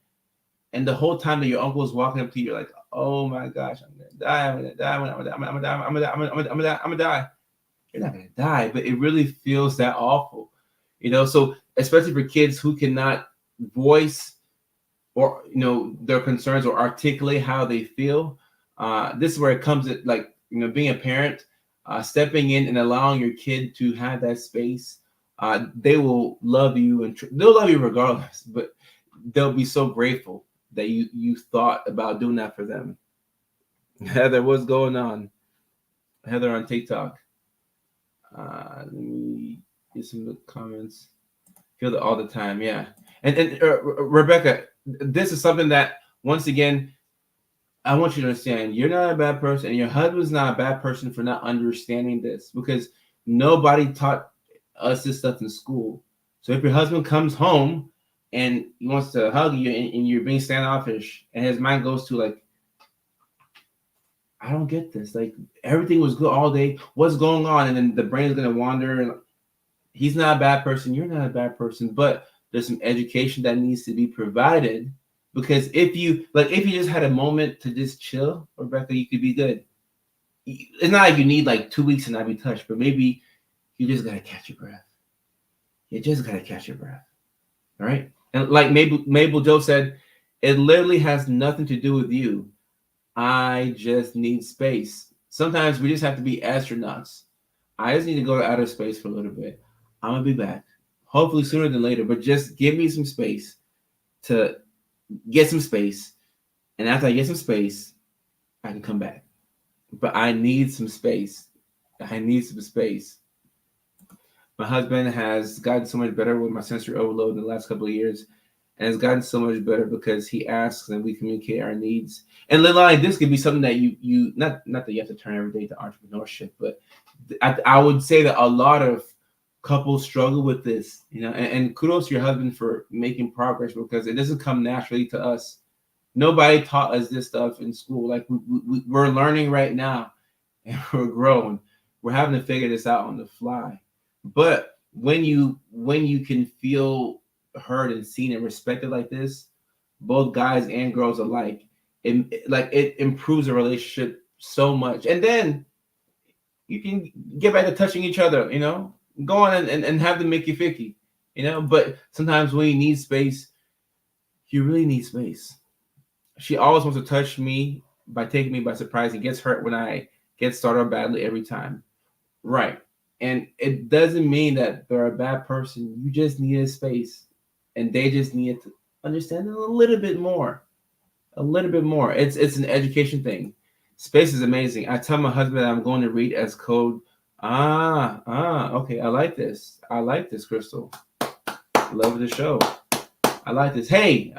And the whole time that your uncle is walking up to you, you're like, oh my gosh, I'm gonna die. I'm gonna die. I'm gonna die. You're not gonna die, but it really feels that awful, So especially for kids who cannot voice or their concerns or articulate how they feel, this is where it comes at, like, being a parent, stepping in and allowing your kid to have that space. They will love you, and they'll love you regardless, but they'll be so grateful that you thought about doing that for them. Heather, what's going on? Heather on TikTok. Let me get some comments. Feel it all the time, yeah. And Rebecca, this is something that, once again, I want you to understand you're not a bad person, and your husband's not a bad person for not understanding this, because nobody taught us this stuff in school. So if your husband comes home and he wants to hug you, and you're being standoffish, and his mind goes to like, I don't get this. Like, everything was good all day. What's going on? And then the brain's gonna wander. And he's not a bad person. You're not a bad person. But there's some education that needs to be provided, because if you just had a moment to just chill, Rebecca, you could be good. It's not like you need like 2 weeks to not be touched, but maybe you just gotta catch your breath. You just gotta catch your breath. All right. And like Mabel Joe said, it literally has nothing to do with you. I just need space. Sometimes we just have to be astronauts. I just need to go to outer space for a little bit. I'm gonna be back, hopefully sooner than later. But just give me some space to get some space, and after I get some space, I can come back. But I need some space. I need some space. My husband has gotten so much better with my sensory overload in the last couple of years, and has gotten so much better because he asks and we communicate our needs. And like, this could be something that you not that you have to turn every day to entrepreneurship, but I would say that a lot of couples struggle with this, and kudos to your husband for making progress, because it doesn't come naturally to us. Nobody taught us this stuff in school. Like, we're learning right now, and we're growing. We're having to figure this out on the fly. But when you can feel heard and seen and respected like this, both guys and girls alike, it improves a relationship so much. And then you can get back to touching each other, go on and have them make you 50, But sometimes when you need space, you really need space. She always wants to touch me by taking me by surprise, and gets hurt when I get started badly every time. Right. And it doesn't mean that they're a bad person. You just needed space, and they just needed to understand it a little bit more. A little bit more. It's an education thing. Space is amazing. I tell my husband that I'm going to read as code. Okay. I like this. Crystal. Love the show. I like this. Hey,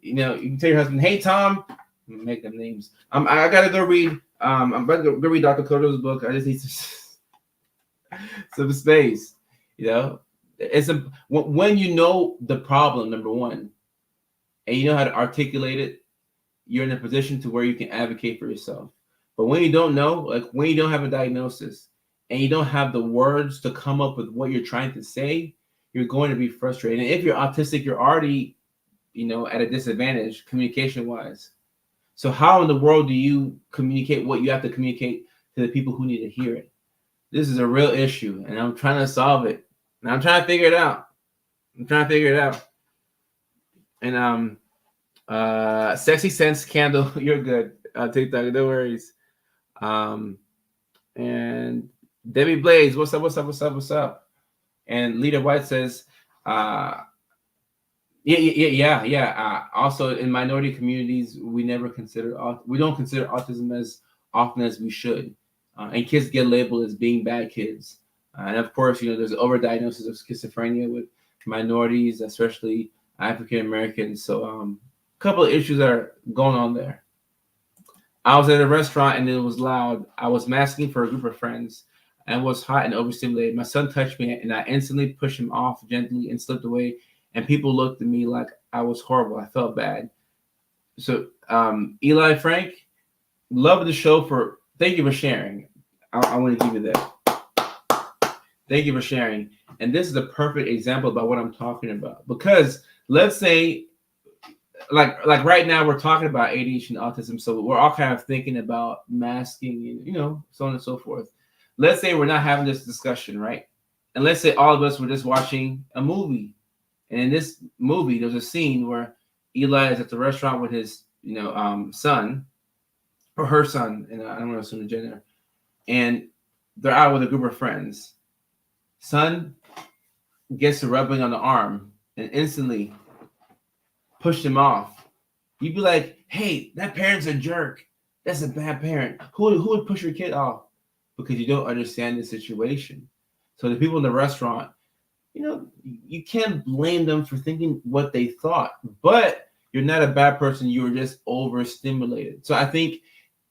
you can tell your husband, hey, Tom, make them names. I gotta go read. I'm about to go read Dr. Koto's book. I just need some space. It's when you know the problem, number one, and you know how to articulate it, you're in a position to where you can advocate for yourself. But when you don't know, like when you don't have a diagnosis and you don't have the words to come up with what you're trying to say, you're going to be frustrated. And if you're autistic, you're already, at a disadvantage communication wise. So how in the world do you communicate what you have to communicate to the people who need to hear it? This is a real issue, and I'm trying to solve it. And I'm trying to figure it out. And Sexy Sense Candle, you're good. TikTok, no worries. And Debbie Blaze, what's up? And Lita White says, yeah. Also, in minority communities, we don't consider autism as often as we should, and kids get labeled as being bad kids. And of course, there's an overdiagnosis of schizophrenia with minorities, especially African Americans. So, a couple of issues that are going on there. I was at a restaurant and it was loud. I was masking for a group of friends and it was hot and overstimulated. My son touched me and I instantly pushed him off gently and slipped away. And people looked at me like I was horrible. I felt bad. So, Eli Frank, love the show. Thank you for sharing. I want to give you that. Thank you for sharing. And this is a perfect example about what I'm talking about. Because let's say, like right now, we're talking about ADHD and autism. So we're all kind of thinking about masking and, so on and so forth. Let's say we're not having this discussion, right? And let's say all of us were just watching a movie. And in this movie, there's a scene where Eli is at the restaurant with his, son or her son, and I don't want to assume the gender, and they're out with a group of friends. Son gets to rubbing on the arm and instantly pushed him off. You'd be like, hey, that parent's a jerk. That's a bad parent. Who would push your kid off? Because you don't understand the situation. So the people in the restaurant, you can't blame them for thinking what they thought. But You're not a bad person. You were just overstimulated. So I think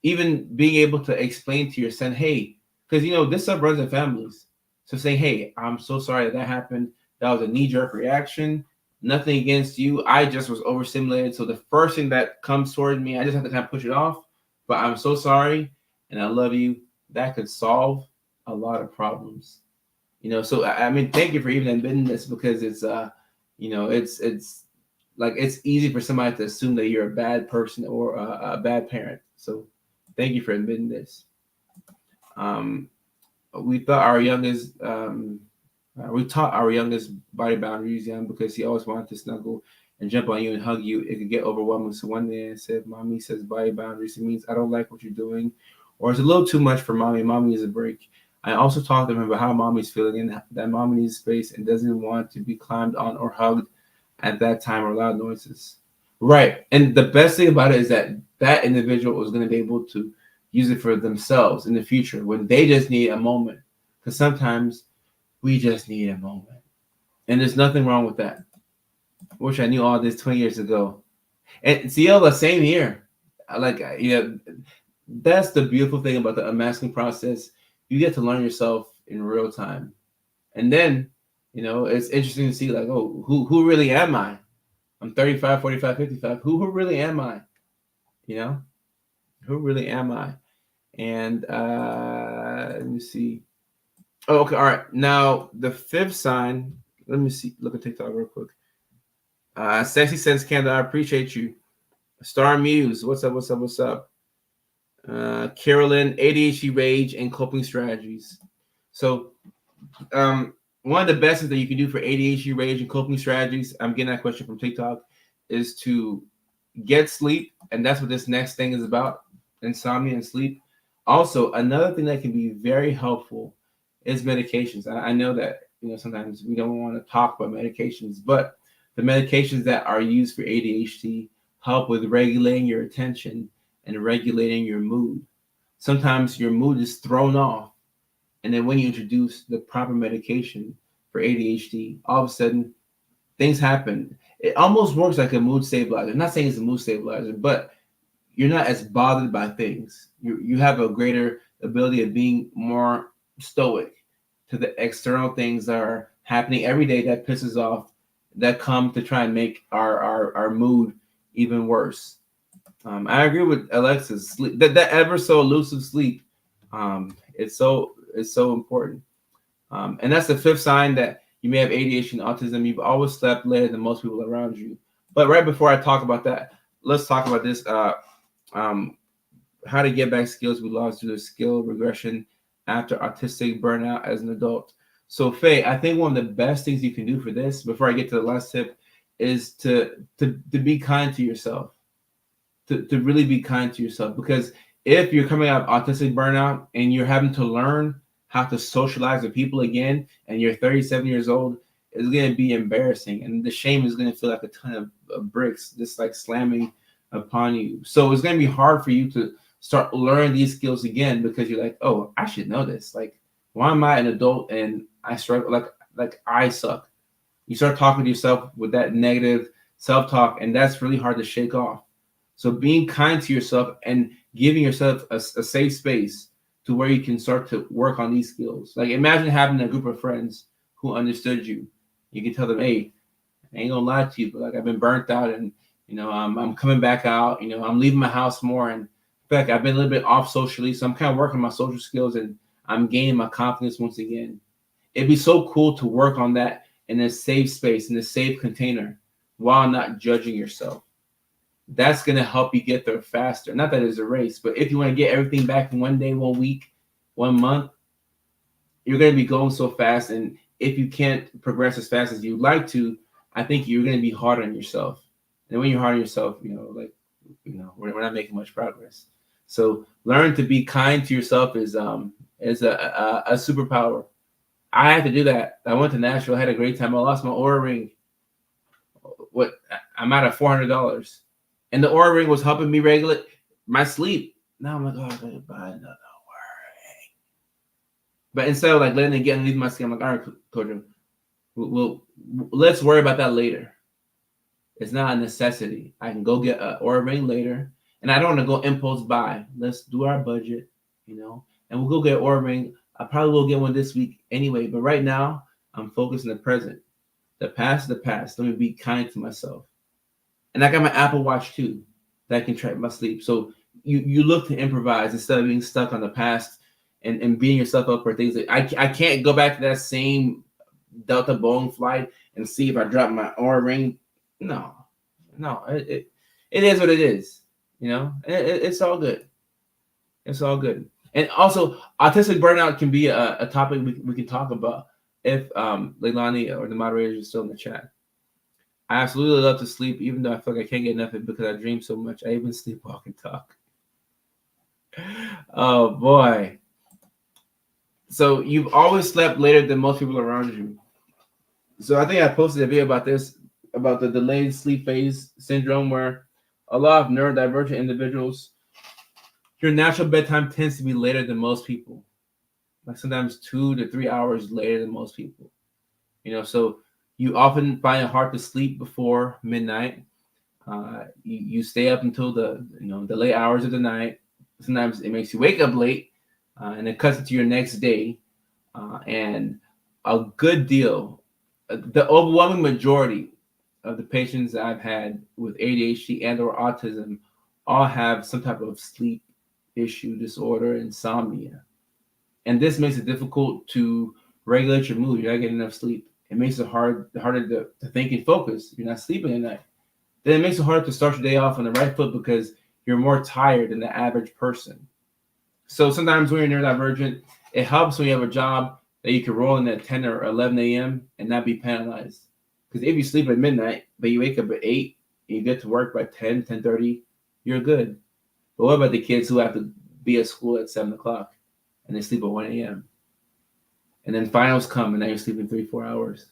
even being able to explain to your son, hey, because this stuff runs in families. So saying, hey, I'm so sorry that happened. That was a knee-jerk reaction. Nothing against you. I just was overstimulated. So the first thing that comes towards me, I just have to kind of push it off. But I'm so sorry, and I love you. That could solve a lot of problems. So I mean, thank you for even admitting this, because it's it's like it's easy for somebody to assume that you're a bad person or a bad parent. So thank you for admitting this. Um, we thought our youngest, we taught our youngest body boundaries young, because he always wanted to snuggle and jump on you and hug you. It could get overwhelming. So one day I said, Mommy says body boundaries. It means I don't like what you're doing, or it's a little too much for Mommy. Mommy needs a break. I also talked to him about how Mommy's feeling and that Mommy needs space and doesn't want to be climbed on or hugged at that time or loud noises. Right. And the best thing about it is that that individual is going to be able to use it for themselves in the future when they just need a moment. Because sometimes we just need a moment. And there's nothing wrong with that. I wish I knew all this 20 years ago. And Ciela, same here. That's the beautiful thing about the unmasking process. You get to learn yourself in real time. And then, it's interesting to see, like, oh, who really am I? I'm 35, 45, 55. Who really am I? Who really am I? And let me see. Oh, okay. All right. Now, the fifth sign, let me see. Look at TikTok real quick. Sexy Sense Canada, I appreciate you. Star Muse, what's up? What's up? What's up? Carolyn, ADHD rage and coping strategies. So, one of the best things that you can do for ADHD rage and coping strategies, I'm getting that question from TikTok, is to get sleep. And that's what this next thing is about, insomnia and sleep. Also, another thing that can be very helpful is medications. I know that, sometimes we don't want to talk about medications, but the medications that are used for ADHD help with regulating your attention and regulating your mood. Sometimes your mood is thrown off, and then when you introduce the proper medication for ADHD, all of a sudden things happen. It almost works like a mood stabilizer. I'm not saying it's a mood stabilizer, but you're not as bothered by things. You have a greater ability of being more stoic to the external things that are happening every day that pisses off, that come to try and make our mood even worse. I agree with Alexa's sleep. That ever so elusive sleep. It's so important. And that's the fifth sign that you may have ADHD and autism. You've always slept later than most people around you. But right before I talk about that, let's talk about this. How to get back skills we lost due to skill regression after autistic burnout as an adult. So, Faye, I think one of the best things you can do for this, before I get to the last tip, is to be kind to yourself. To really be kind to yourself, because if you're coming out of autistic burnout and you're having to learn how to socialize with people again, and you're 37 years old, it's going to be embarrassing, and the shame is going to feel like a ton of bricks just like slamming upon you. So it's going to be hard for you to start learning these skills again, because you're like, oh, I should know this. Like, why am I an adult and I struggle? Like I suck. You start talking to yourself with that negative self-talk, and that's really hard to shake off. So being kind to yourself and giving yourself a safe space to where you can start to work on these skills. Like, imagine having a group of friends who understood you. You can tell them, hey, I ain't gonna lie to you, but like, I've been burnt out, and I'm coming back out. I'm leaving my house more, and in fact, I've been a little bit off socially, so I'm kind of working my social skills, and I'm gaining my confidence once again. It'd be so cool to work on that in a safe space, in a safe container, while not judging yourself. That's going to help you get there faster. Not that it's a race, but if you want to get everything back in 1 day, 1 week, 1 month, you're going to be going so fast. And if you can't progress as fast as you'd like to, I think you're going to be hard on yourself. And when you're hard on yourself, we're not making much progress. So learn to be kind to yourself is a superpower. I had to do that. I went to Nashville, had a great time. I lost my Oura ring. I'm out of $400. And the Oura ring was helping me regulate my sleep. Now I'm like, oh, I gotta buy another Oura ring. But instead of like letting it get underneath my skin, I'm like, all right, Kojo, let's worry about that later. It's not a necessity. I can go get an Oura ring later, and I don't want to go impulse buy. Let's do our budget, and we'll go get an Oura ring. I probably will get one this week anyway, but right now I'm focused on the present. The past is the past. Let me be kind to myself. And I got my Apple Watch too that can track my sleep. So you look to improvise instead of being stuck on the past and beating yourself up for things that I can't go back to that same Delta Boeing flight and see if I drop my Oura ring. No, it is what it is. It's all good. It's all good. And also, autistic burnout can be a topic we can talk about if Leilani or the moderators are still in the chat. I absolutely love to sleep, even though I feel like I can't get enough of it because I dream so much. I even sleepwalk and talk. Oh boy. So you've always slept later than most people around you. So I think I posted a video about this, about the delayed sleep phase syndrome, where a lot of neurodivergent individuals, your natural bedtime tends to be later than most people. Like sometimes 2 to 3 hours later than most people. So you often find it hard to sleep before midnight. You stay up until the late hours of the night. Sometimes it makes you wake up late, and it cuts into your next day. And a good deal, the overwhelming majority of the patients that I've had with ADHD and/or autism all have some type of sleep issue, disorder, insomnia, and this makes it difficult to regulate your mood. You're not getting enough sleep. It makes it harder to think and focus. You're not sleeping at night. Then it makes it harder to start your day off on the right foot because you're more tired than the average person. So sometimes when you're neurodivergent, it helps when you have a job that you can roll in at 10 or 11 a.m. and not be penalized. Because if you sleep at midnight, but you wake up at 8 and you get to work by 10, 10:30, you're good. But what about the kids who have to be at school at 7 o'clock and they sleep at 1 a.m.? And then finals come and now you're sleeping 3-4 hours.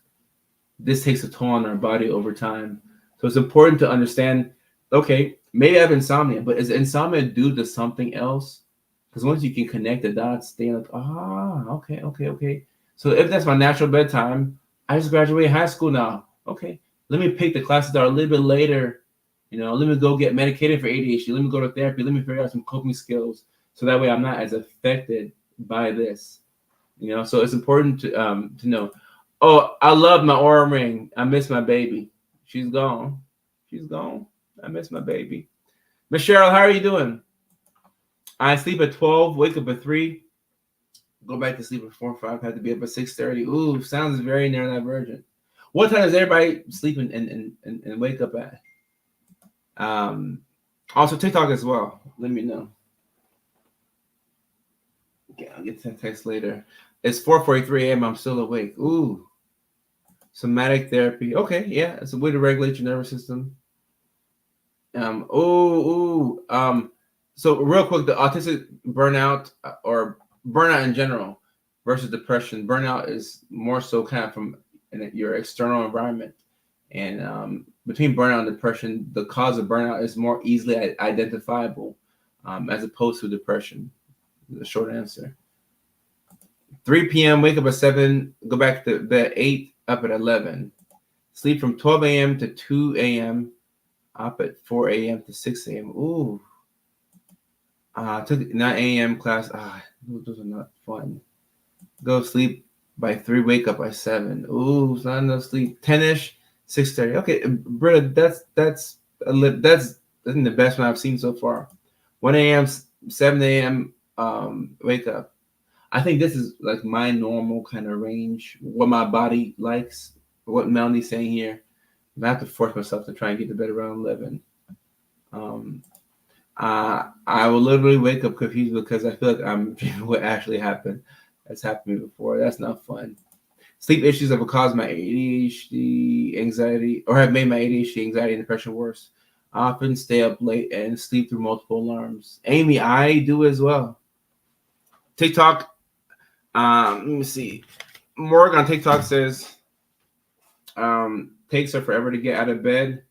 This takes a toll on our body over time. So it's important to understand, okay, maybe I have insomnia, but is insomnia due to something else? Because once you can connect the dots, they're like, okay. So if that's my natural bedtime, I just graduated high school now. Okay, let me pick the classes that are a little bit later. Let me go get medicated for ADHD. Let me go to therapy. Let me figure out some coping skills so that way I'm not as affected by this. So it's important to know. Oh, I love my Oura ring. I miss my baby. She's gone. I miss my baby. Miss Cheryl, how are you doing? I sleep at 12, wake up at 3, go back to sleep at 4 or 5, have to be up at 6:30. Ooh, sounds very neurodivergent. What time does everybody sleep and wake up at? Also TikTok as well. Let me know. Okay, I'll get to that text later. It's 4:43 a.m. I'm still awake. Ooh. Somatic therapy. Okay, yeah, it's a way to regulate your nervous system. So real quick, the autistic burnout or burnout in general versus depression. Burnout is more so kind of from your external environment, and between burnout and depression, the cause of burnout is more easily identifiable as opposed to depression. The short answer. 3 p.m. wake up at 7, go back to bed at 8, up at 11. Sleep from 12 a.m. to 2 a.m. Up at 4 a.m. to 6 a.m. Ooh. Took 9 a.m. class. Those are not fun. Go sleep by 3, wake up by 7. Ooh, it's not enough sleep. 10-ish, 6:30. Okay, Britta, that's the best one I've seen so far. 1 a.m., 7 a.m. Wake up. I think this is like my normal kind of range, what my body likes, what Melanie's saying here. I have to force myself to try and get to bed around 11. I will literally wake up confused because I feel like I'm dreaming what actually happened. That's happened to me before. That's not fun. Sleep issues have caused my ADHD anxiety, or have made my ADHD anxiety and depression worse. I often stay up late and sleep through multiple alarms. Amy, I do as well. TikTok. Let me see. Morgan on TikTok says, takes her forever to get out of bed.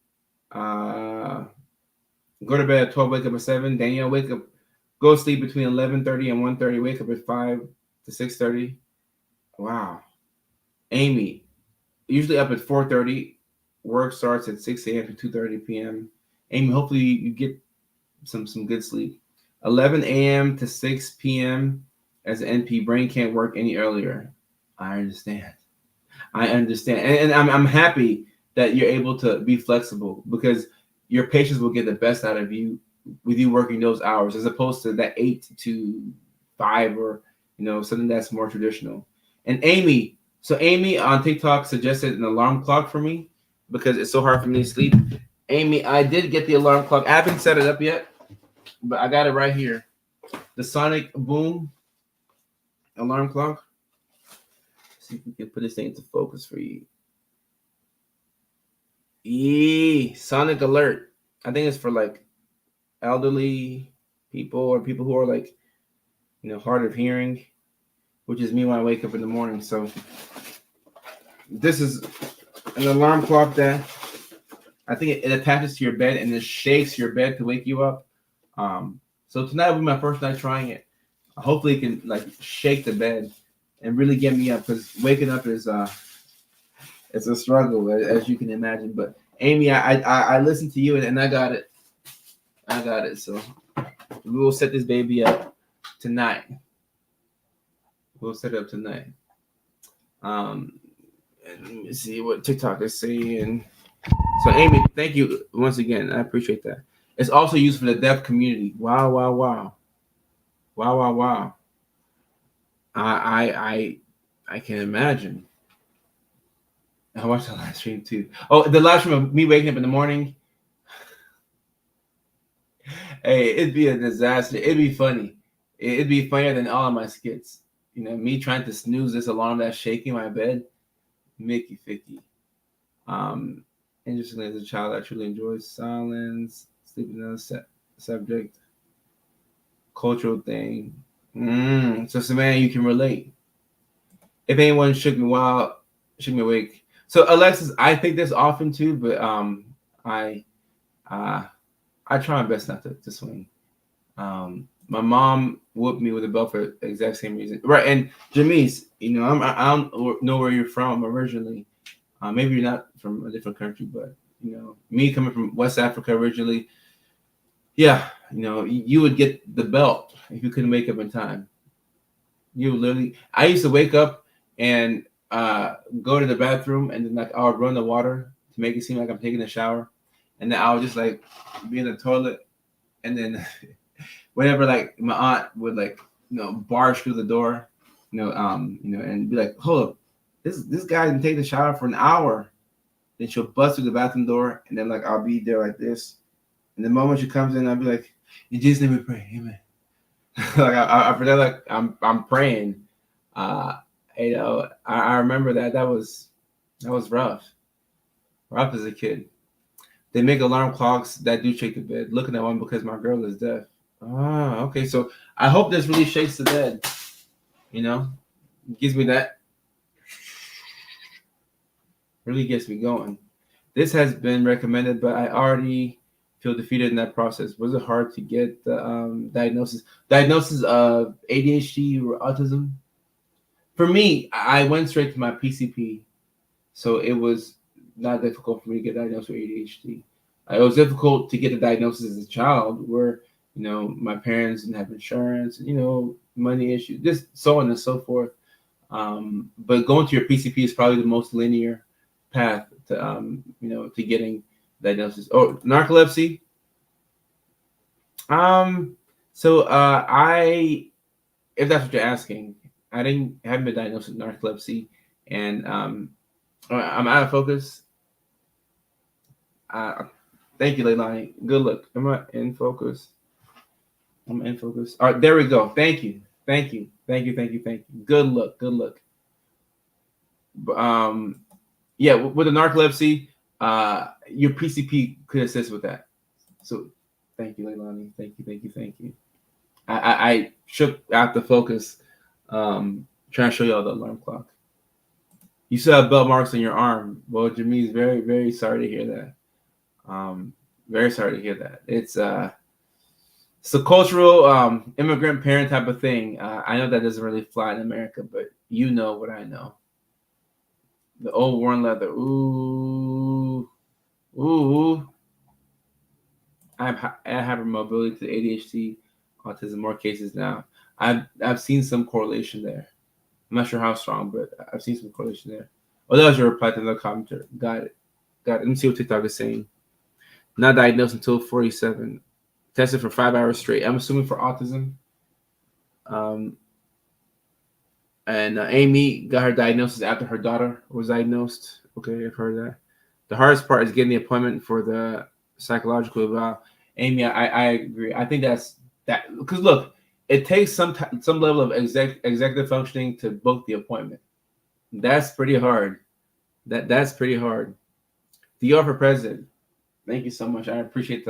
Go to bed at 12, wake up at 7. Danielle, wake up, go sleep between 11:30 and 1:30, wake up at 5 to 6:30. Wow. Amy, usually up at 4:30, Work starts at 6 a.m. to 2:30 p.m. Amy, hopefully you get some good sleep. 11 a.m. to 6 p.m. as an NP, brain can't work any earlier. I understand. And I'm happy that you're able to be flexible because your patients will get the best out of you with you working those hours as opposed to that 8 to 5 or something that's more traditional. And Amy on TikTok suggested an alarm clock for me because it's so hard for me to sleep. Amy, I did get the alarm clock. I haven't set it up yet, but I got it right here. The Sonic Boom alarm clock. See if we can put this thing into focus for you. Sonic Alert. I think it's for like elderly people or people who are like, hard of hearing, which is me when I wake up in the morning. So this is an alarm clock that I think it attaches to your bed and it shakes your bed to wake you up. So tonight will be my first night trying it. Hopefully it can like shake the bed and really get me up because waking up is it's a struggle as you can imagine. But Amy, I listened to you and I got it. So we will set this baby up tonight. We'll set it up tonight. And let me see what TikTok is saying. So Amy, thank you once again. I appreciate that. It's also used for the deaf community. Wow. I can imagine. I watched the live stream too. Oh, the live stream of me waking up in the morning. Hey, it'd be a disaster. It'd be funny. It'd be funnier than all of my skits. Me trying to snooze this alarm that's shaking my bed. Mickey Ficky. Interestingly, as a child, I truly enjoy silence, sleeping on a subject, cultural thing. So Savannah, you can relate. If anyone shook me awake. So Alexis, I think this often too, but I try my best not to swing. My mom whooped me with a belt for the exact same reason. Right, and Jamise, I don't know where you're from originally. Maybe you're not from a different country, but me coming from West Africa originally, yeah, you would get the belt if you couldn't wake up in time. You would literally. I used to wake up and go to the bathroom, and then like I would run the water to make it seem like I'm taking a shower, and then I would just like be in the toilet, and then whenever like my aunt would like barge through the door, and be like, hold up, this guy didn't take the shower for an hour. Then she'll bust through the bathroom door, and then like I'll be there like this, and the moment she comes in, I'll be like, "In Jesus' name we pray, Amen." Like I pretend like I'm praying. I remember that was rough as a kid. They make alarm clocks that do shake the bed. Looking at one because my girl is deaf. Okay. So I hope this really shakes the bed. Gives me that. Really gets me going. This has been recommended, but I already feel defeated in that process. Was it hard to get the diagnosis of ADHD or autism? For me, I went straight to my PCP, so it was not difficult for me to get diagnosed with ADHD. It was difficult to get the diagnosis as a child, where my parents didn't have insurance, money issues, just so on and so forth. But going to your PCP is probably the most linear path to to getting diagnosis. Oh, narcolepsy. So if that's what you're asking, I haven't been diagnosed with narcolepsy, and I'm out of focus. Thank you, Leilani. Good luck. Am I in focus? I'm in focus. All right, there we go. Thank you. Good luck. Yeah, with the narcolepsy, your PCP could assist with that. So, thank you, Leilani. Thank you. I shook out the focus, trying to show y'all the alarm clock. You still have belt marks on your arm. Well, Jimmy is very, very sorry to hear that. Very sorry to hear that. It's a cultural immigrant parent type of thing. I know that doesn't really fly in America, but you know what I know. The old worn leather. Ooh. Ooh, I have hypermobility to ADHD, autism, more cases now. I've seen some correlation there. I'm not sure how strong, but I've seen some correlation there. Oh, that was your reply to the commenter. Got it. Let me see what TikTok is saying. Not diagnosed until 47. Tested for 5 hours straight. I'm assuming for autism. And Amy got her diagnosis after her daughter was diagnosed. Okay, I've heard that. The hardest part is getting the appointment for the psychological eval. Amy, I agree. I think that's that because look, it takes some level of executive functioning to book the appointment. That's pretty hard. That's pretty hard. DR for president. Thank you so much. I appreciate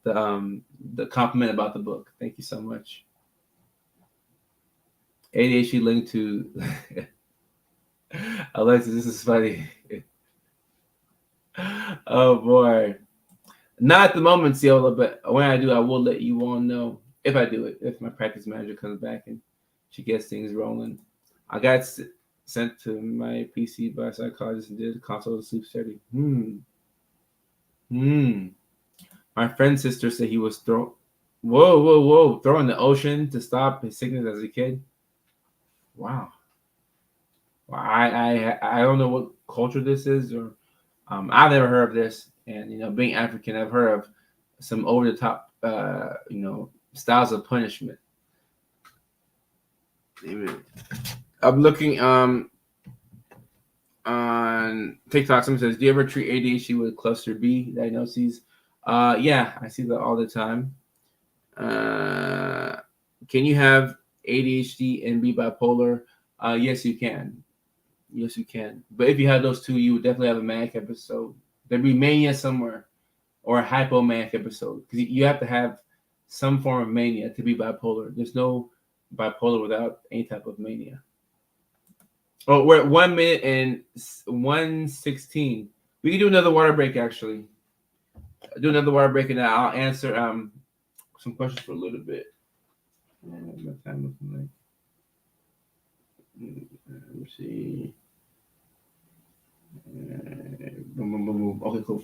the compliment about the book. Thank you so much. ADHD linked to Alexis. This is funny. Oh boy. Not at the moment, Ciola, but when I do, I will let you all know if I do it. If my practice manager comes back and she gets things rolling. I got sent to my PC by a psychologist and did a consult of sleep study. My friend's sister said he was thrown in the ocean to stop his sickness as a kid. Wow. I don't know what culture this is, or I've never heard of this. And being African, I've heard of some over the top styles of punishment. I'm looking on TikTok. Someone says, "Do you ever treat ADHD with cluster B diagnoses?" Yeah, I see that all the time. Can you have ADHD and be bipolar? Yes, you can. Yes, you can. But if you have those two, you would definitely have a manic episode. There'd be mania somewhere, or a hypomanic episode, because you have to have some form of mania to be bipolar. There's no bipolar without any type of mania. Oh, we're at 1 minute and 1:16. We can do another water break, actually. Do another water break, and I'll answer some questions for a little bit. My time looking like. Let me see. Boom. Okay, cool.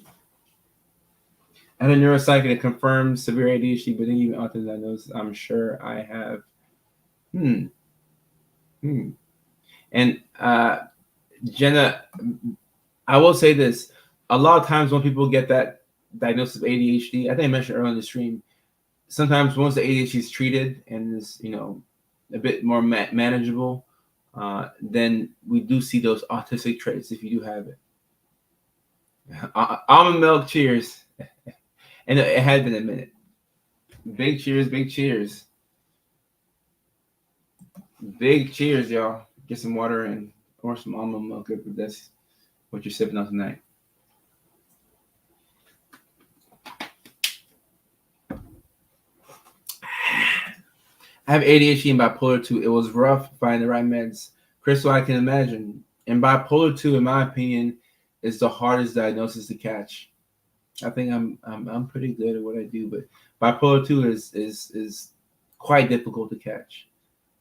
I had a neuropsych and it confirmed severe ADHD, but then even autism diagnosis. I'm sure I have. And Jenna, I will say this: a lot of times when people get that diagnosis of ADHD, I think I mentioned earlier in the stream, sometimes once the ADHD is treated and is a bit more manageable, then we do see those autistic traits if you do have it. Almond milk, cheers. And it had been a minute. Big cheers, big cheers. Big cheers, y'all. Get some water and or some almond milk if that's what you're sipping on tonight. I have ADHD and bipolar 2. It was rough finding the right meds. Crystal, I can imagine. And bipolar 2, in my opinion, is the hardest diagnosis to catch. I think I'm pretty good at what I do, but bipolar 2 is quite difficult to catch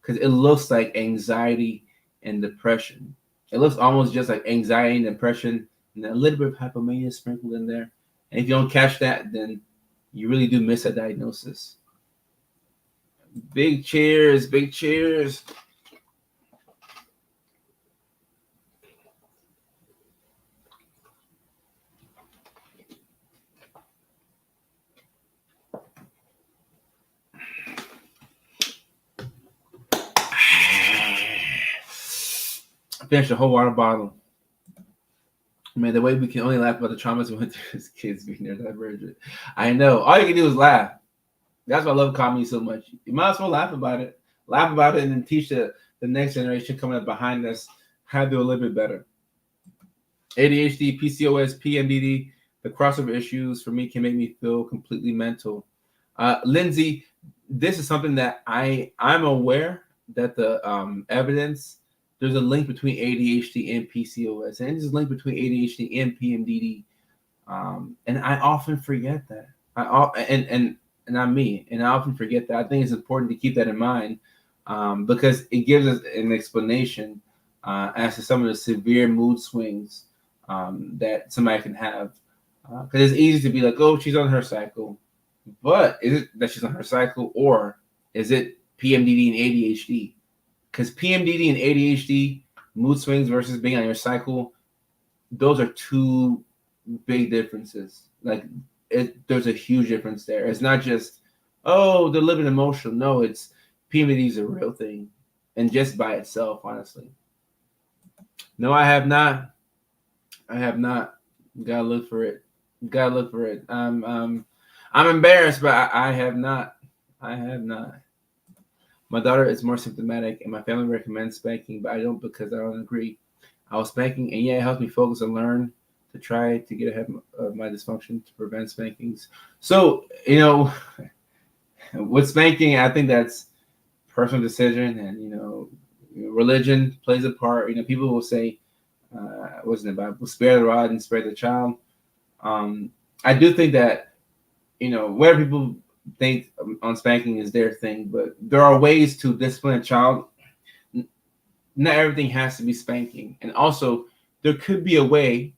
because it looks like anxiety and depression. It looks almost just like anxiety and depression, and a little bit of hypomania sprinkled in there. And if you don't catch that, then you really do miss a diagnosis. Big cheers, big cheers. I finished a whole water bottle. Man, the way we can only laugh about the traumas we went through as kids being neurodivergent. I know. All you can do is laugh. That's why I love comedy so much. You might as well laugh about it. Laugh about it and then teach the next generation coming up behind us how to do a little bit better. ADHD, PCOS, PMDD, the crossover issues for me can make me feel completely mental. Lindsay, this is something that I'm aware that the evidence, there's a link between ADHD and PCOS, and there's a link between ADHD and PMDD. And I often forget that. And I'm me, and I often forget that. I think it's important to keep that in mind because it gives us an explanation as to some of the severe mood swings that somebody can have Because it's easy to be like, oh, she's on her cycle. But is it that she's on her cycle, or is it PMDD and ADHD? Because PMDD and ADHD, mood swings versus being on your cycle, those are two big differences. Like, there's a huge difference there. It's not just, oh, they're living emotional. No, it's PMDD is a real thing, and just by itself, honestly. No, I have not. I have not. Gotta look for it. Gotta look for it. I'm embarrassed, but I have not. I have not. My daughter is more symptomatic, and my family recommends spanking, but I don't because I don't agree. I was spanking, and yeah, it helps me focus and learn to try to get ahead of my dysfunction to prevent spankings. So, with spanking, I think that's personal decision, and religion plays a part. People will say, wasn't it Bible, spare the rod and spare the child. I do think that whether people think on spanking is their thing, but there are ways to discipline a child. Not everything has to be spanking, and also there could be a way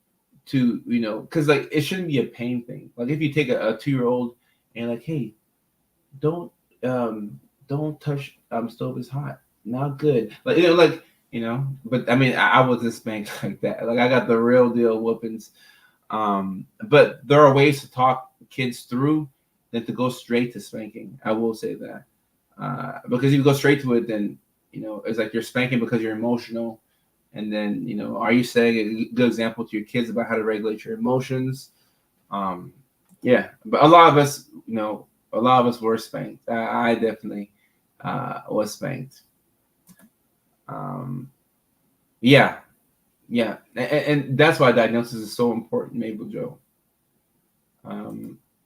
to because like it shouldn't be a pain thing. Like if you take a 2-year-old and like, hey, don't don't touch stove is hot, not good. Like but I mean I wasn't spanked like that. Like I got the real deal whoopings. But there are ways to talk kids through than to go straight to spanking. I will say that because if you go straight to it, then it's like you're spanking because you're emotional, and then are you setting a good example to your kids about how to regulate your emotions? Yeah, but a lot of us were spanked. I definitely was spanked. Yeah, yeah, and that's why diagnosis is so important, Mabel Joe.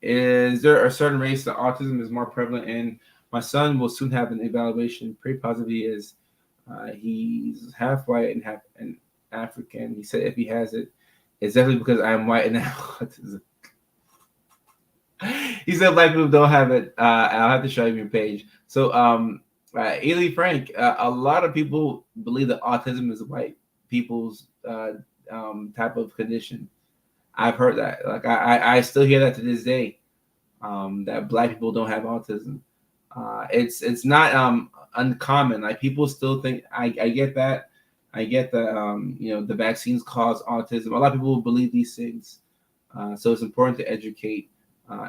Is there a certain race that autism is more prevalent in? My son will soon have an evaluation. Pretty positive he is. He's half white and half African. He said if he has it, it's definitely because I'm white and have autism. He said black people don't have it. I'll have to show you your page. So, Ely Frank, a lot of people believe that autism is white people's type of condition. I've heard that. Like I still hear that to this day. That black people don't have autism. It's not uncommon. Like people still think. I get that. I get that. The vaccines cause autism. A lot of people believe these things. So it's important to educate.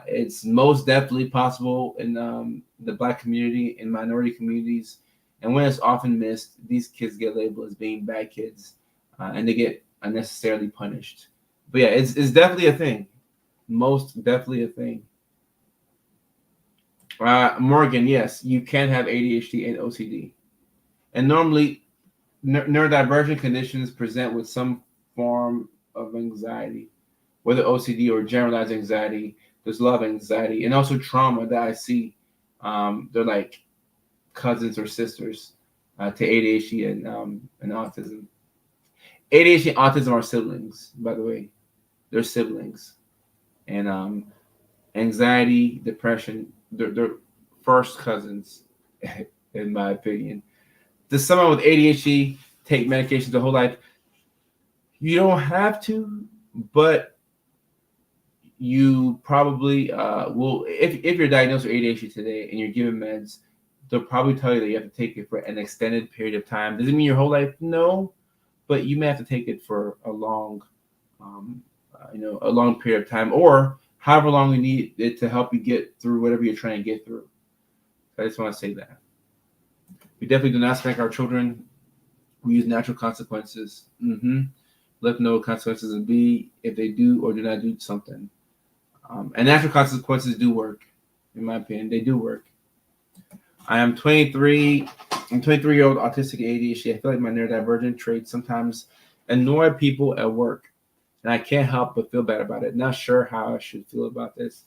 It's most definitely possible in the black community, in minority communities, and when it's often missed, these kids get labeled as being bad kids, and they get unnecessarily punished. But yeah, it's definitely a thing. Most definitely a thing. Morgan, yes, you can have ADHD and OCD. And normally, neurodivergent conditions present with some form of anxiety, whether OCD or generalized anxiety. There's a lot of anxiety and also trauma that I see. They're like cousins or sisters to ADHD and autism. ADHD and autism are siblings, by the way. They're siblings. And anxiety, depression, they're first cousins, in my opinion. Does someone with ADHD take medications their whole life? You don't have to, but you probably will. If you're diagnosed with ADHD today and you're given meds, they'll probably tell you that you have to take it for an extended period of time. Does it mean your whole life? No, but you may have to take it for a long, a long period of time, or however long you need it to help you get through whatever you're trying to get through. I just want to say that. We definitely do not spank our children. We use natural consequences. Let them know what consequences will be if they do or do not do something. And natural consequences do work, in my opinion. They do work. I am 23. I'm 23-year-old autistic ADHD. I feel like my neurodivergent traits sometimes annoy people at work, and I can't help but feel bad about it. Not sure how I should feel about this.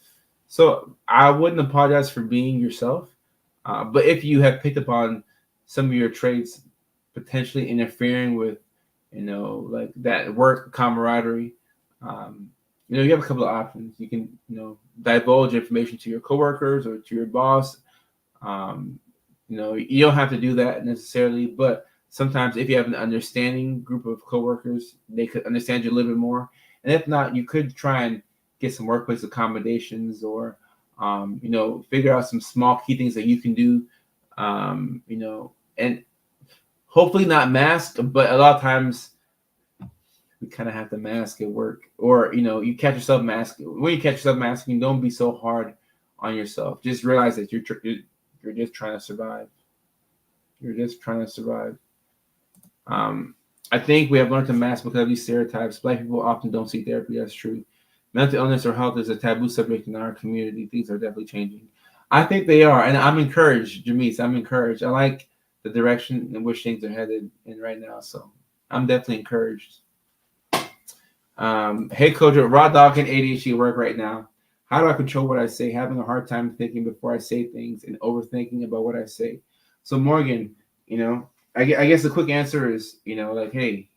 So I wouldn't apologize for being yourself. But if you have picked up on some of your traits potentially interfering with, like that work camaraderie, you have a couple of options. You can, divulge information to your coworkers or to your boss. You don't have to do that necessarily, but sometimes if you have an understanding group of coworkers, they could understand you a little bit more. And if not, you could try and get some workplace accommodations, or figure out some small key things that you can do, and hopefully not mask, but a lot of times we kind of have to mask at work, or you catch yourself masking. When you catch yourself masking, don't be so hard on yourself. Just realize that you're just trying to survive. You're just trying to survive. I think we have learned to mask because of these stereotypes. Black people often don't seek therapy. That's true. Mental illness or health is a taboo subject in our community. Things are definitely changing. I think they are, and I'm encouraged, Jamise. I'm encouraged. I like the direction in which things are headed in right now, so I'm definitely encouraged. Hey, Coach, raw dog and ADHD work right now. How do I control what I say? Having a hard time thinking before I say things and overthinking about what I say. So, Morgan, I guess the quick answer is, like, hey,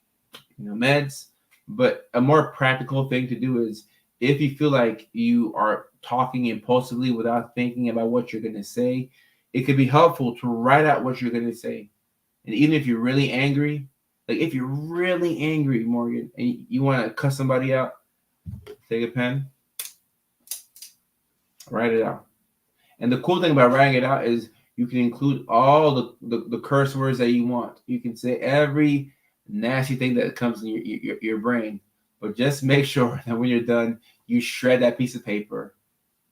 meds. But a more practical thing to do is, if you feel like you are talking impulsively without thinking about what you're going to say, it could be helpful to write out what you're going to say. And even if you're really angry, like if you're really angry, Morgan, and you want to cuss somebody out, take a pen, write it out. And the cool thing about writing it out is you can include all the curse words that you want. You can say every nasty thing that comes in your brain, but just make sure that when you're done, you shred that piece of paper,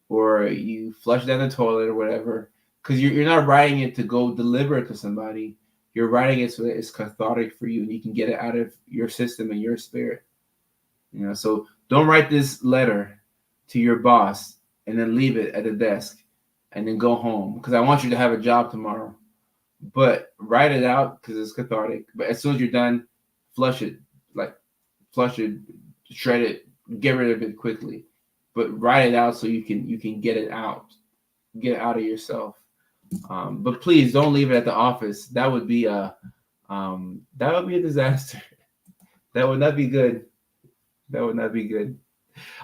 or you flush it down the toilet or whatever, because you're not writing it to go deliver it to somebody. You're writing it so that it's cathartic for you and you can get it out of your system and your spirit. So don't write this letter to your boss and then leave it at the desk and then go home, because I want you to have a job tomorrow. But write it out because it's cathartic. But as soon as you're done, flush it, shred it, get rid of it quickly. But write it out so you can get it out of yourself. But please don't leave it at the office. That would be a disaster. That would not be good. That would not be good.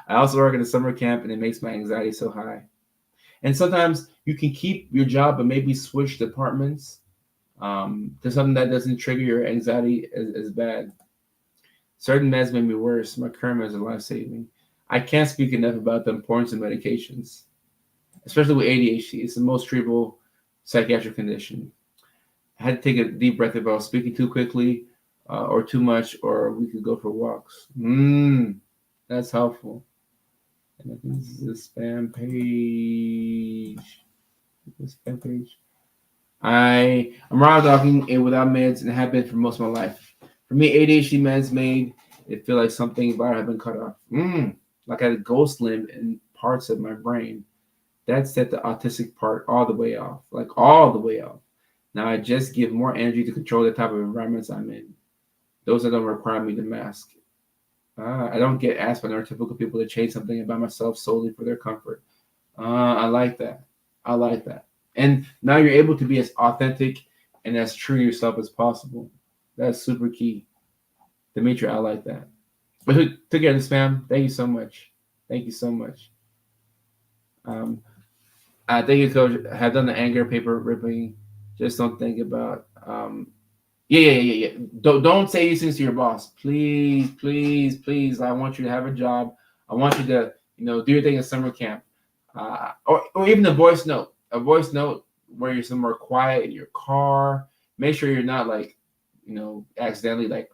I also work at a summer camp, and it makes my anxiety so high. And sometimes you can keep your job, but maybe switch departments to something that doesn't trigger your anxiety as bad. Certain meds made me worse. My current meds are life-saving. I can't speak enough about the importance of medications, especially with ADHD. It's the most treatable psychiatric condition. I had to take a deep breath if I was speaking too quickly or too much, or we could go for walks. That's helpful. And I think this is a spam page. I'm raw dogging without meds and have been for most of my life. For me, ADHD meds made it feel like something vital had been cut off. Like I had a ghost limb in parts of my brain. That set the autistic part all the way off, like all the way off. Now I just give more energy to control the type of environments I'm in. Those that don't require me to mask. I don't get asked by neurotypical people to change something about myself solely for their comfort. I like that. And now you're able to be as authentic and as true to yourself as possible. That's super key. Dimitri, I like that. But who took care of the spam? Thank you so much. Thank you, Coach. I have done the anger paper ripping. Just don't think about. Yeah. Don't say these things to your boss, please. I want you to have a job. I want you to, do your thing at summer camp, or even a voice note where you're somewhere quiet in your car. Make sure you're not accidentally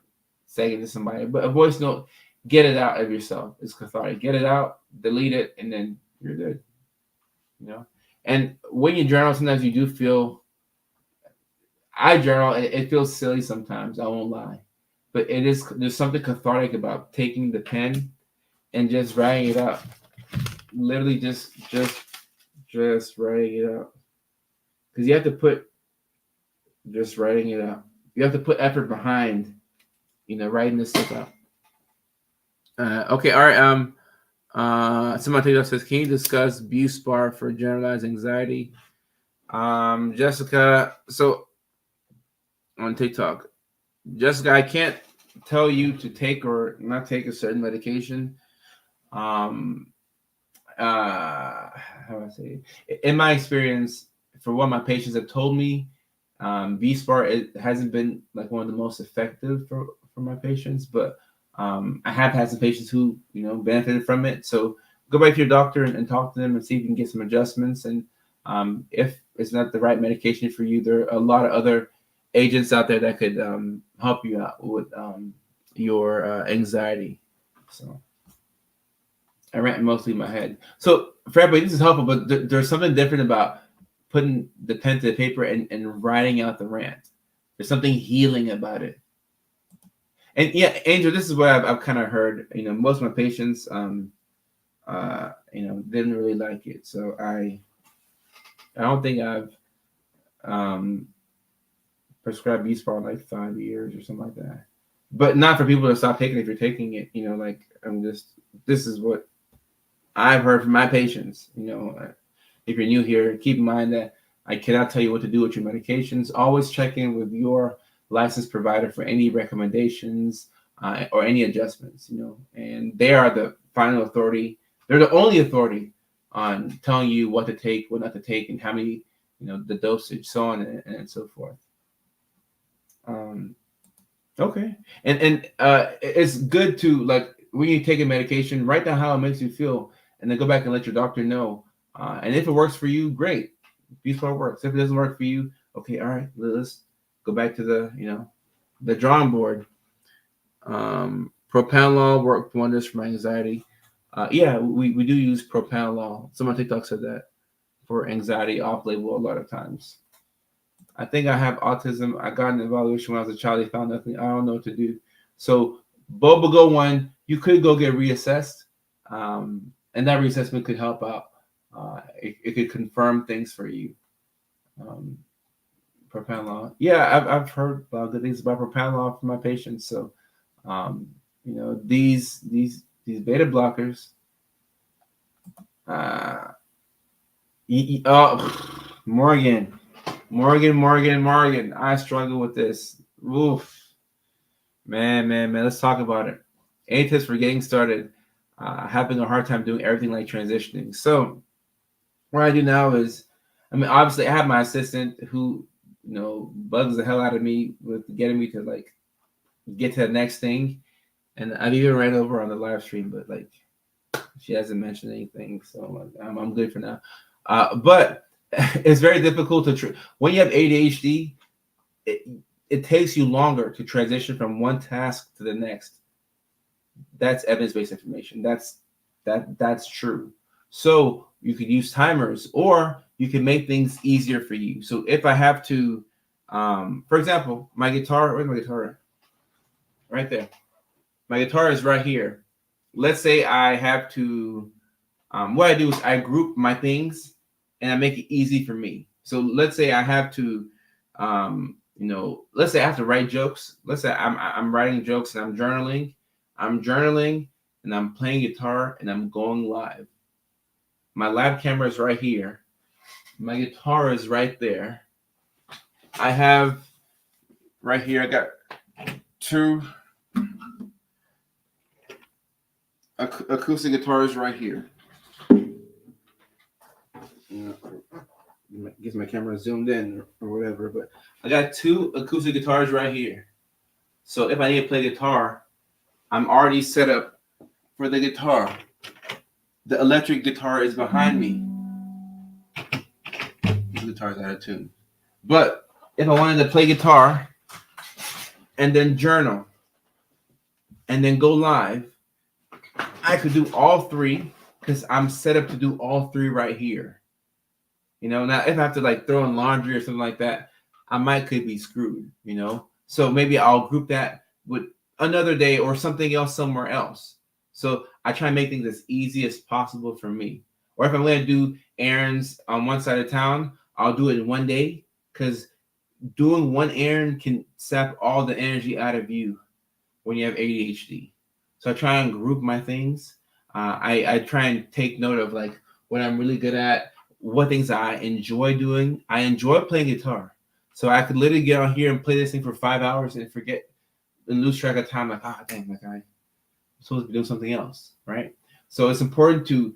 saying it to somebody, but a voice note. Get it out of yourself. It's cathartic. Get it out, delete it, and then you're good. And when you journal, sometimes you do feel. I journal. It feels silly sometimes. I won't lie, but there's something cathartic about taking the pen and just writing it out. Literally, just writing it out, because you have to put just writing it out. You have to put effort behind, writing this stuff out. Okay, all right. Someone says, can you discuss Buspar for generalized anxiety? Jessica, so on TikTok, Jessica, I can't tell you to take or not take a certain medication. How do I say it? In my experience, for what my patients have told me, Buspar, it hasn't been one of the most effective for my patients, but I have had some patients who benefited from it. So go back to your doctor and talk to them and see if you can get some adjustments. And if it's not the right medication for you, there are a lot of other agents out there that could help you out with your anxiety. So I rant mostly in my head. So for everybody, this is helpful, but there's something different about putting the pen to the paper and writing out the rant. There's something healing about it. And yeah, Angel, this is what I've kind of heard. Most of my patients, didn't really like it. So I don't think I've prescribed Buspar in like 5 years or something like that. But not for people to stop taking it if you're taking it. This is what I've heard from my patients. If you're new here, keep in mind that I cannot tell you what to do with your medications. Always check in with your licensed provider for any recommendations or any adjustments, and they are the final authority. They're the only authority on telling you what to take, what not to take, and how many, the dosage, so on and so forth. Okay. And it's good to, like, when you take a medication, write down how it makes you feel, and then go back and let your doctor know. And if it works for you, great. Buspar works. If it doesn't work for you, okay, all right, let's go back to the drawing board. Propranolol worked wonders for my anxiety. Yeah, we do use propranolol. Someone on TikTok said that for anxiety off-label a lot of times. I think I have autism. I got an evaluation when I was a child. They found nothing. I don't know what to do. So Bobago one, you could go get reassessed, and that reassessment could help out. It could confirm things for you. Propranolol. Yeah, I've heard good things about propranolol from my patients. So, these beta blockers. Morgan. I struggle with this. Oof. Man. Let's talk about it. 8 tips for getting started. Having a hard time doing everything like transitioning. So what I do now is, obviously I have my assistant who, bugs the hell out of me with getting me to like get to the next thing. And I've even ran over on the live stream, but like she hasn't mentioned anything. So I'm good for now. But it's very difficult to when you have ADHD, it takes you longer to transition from one task to the next. That's evidence-based information. That's true. So you could use timers, or you can make things easier for you. So if I have to, for example, my guitar, where's my guitar? Right there. My guitar is right here. Let's say I have to, what I do is I group my things and I make it easy for me. So let's say I have to, let's say I have to write jokes. Let's say I'm writing jokes and I'm journaling and I'm playing guitar and I'm going live. My live camera is right here. My guitar is right there. I have right here, I got 2 acoustic guitars right here. I guess my camera zoomed in or whatever, but I got 2 acoustic guitars right here. So if I need to play guitar, I'm already set up for the guitar. The electric guitar is behind me. The guitar's out of tune. But if I wanted to play guitar and then journal and then go live, I could do all 3 because I'm set up to do all 3 right here. Now if I have to like throw in laundry or something like that, could be screwed, So maybe I'll group that with another day or something else somewhere else. So I try and make things as easy as possible for me. Or if I'm going to do errands on one side of town, I'll do it in one day, because doing one errand can sap all the energy out of you when you have ADHD. So I try and group my things. I try and take note of like what I'm really good at, what things I enjoy doing. I enjoy playing guitar. So I could literally get on here and play this thing for 5 hours and forget and lose track of time. Like, dang, like I'm supposed to be doing something else, right? So it's important to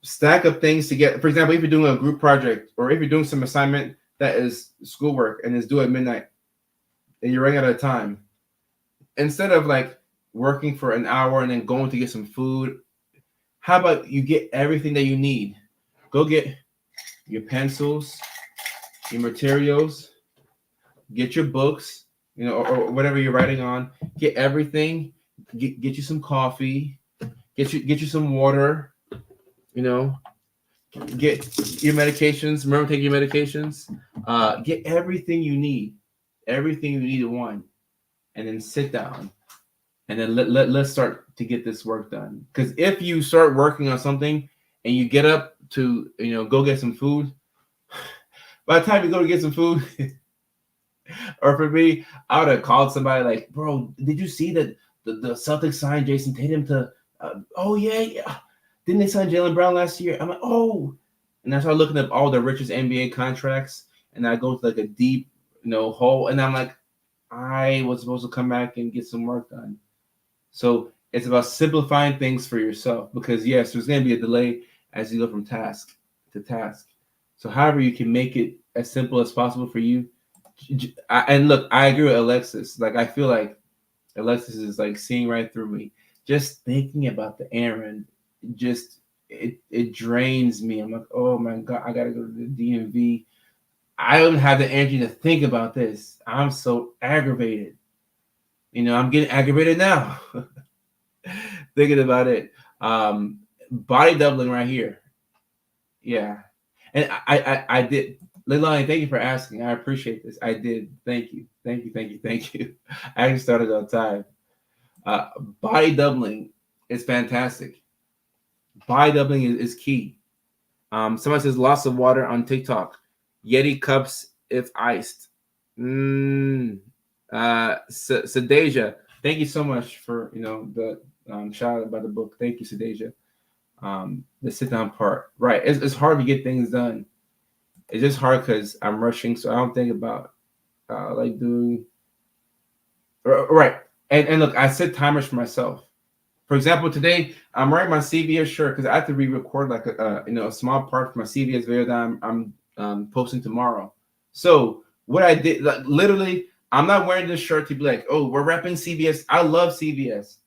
stack up things to get, for example, if you're doing a group project or if you're doing some assignment that is schoolwork and is due at midnight and you're running out of time, instead of like working for an hour and then going to get some food, How about you get everything that you need? Go get your pencils, your materials, get your books, or whatever you're writing on. Get everything. Get you some coffee. Get you some water. You know, get your medications. Remember, take your medications. Get everything you need. Everything you need in one, and then sit down, and then let's start to get this work done. Because if you start working on something and you get up to go get some food, by the time you go to get some food, or for me, I would have called somebody like, bro, did you see that the Celtics signed Jason Tatum to oh yeah, didn't they sign Jaylen Brown last year? I'm like, oh, and I started looking up all the richest NBA contracts, and I go to like a deep hole, and I'm like, I was supposed to come back and get some work done. So it's about simplifying things for yourself, because yes, there's going to be a delay as you go from task to task. So however you can make it as simple as possible for you. And look, I agree with Alexis. Like, I feel like Alexis is like seeing right through me. Just thinking about the errand, just it drains me. I'm like, oh my God, I gotta go to the DMV. I don't have the energy to think about this. I'm so aggravated. I'm getting aggravated now. Thinking about it. Body doubling right here. Yeah. And I did. Leilani, thank you for asking. I appreciate this. I did. Thank you. Thank you. Thank you. Thank you. I actually started on time. Body doubling is fantastic. Body doubling is key. Someone says lots of water on TikTok. Yeti cups if iced. Sadeja, thank you so much for the shout out about the book. Thank you, Sadeja. The sit down part, right? It's hard to get things done. It's just hard because I'm rushing, so I don't think about like doing right. And look, I set timers for myself. For example, today I'm wearing my CVS shirt because I have to re-record like a small part for my CVS video that I'm posting tomorrow. So what I did, like, literally, I'm not wearing this shirt to be like, oh, we're repping CVS. I love CVS.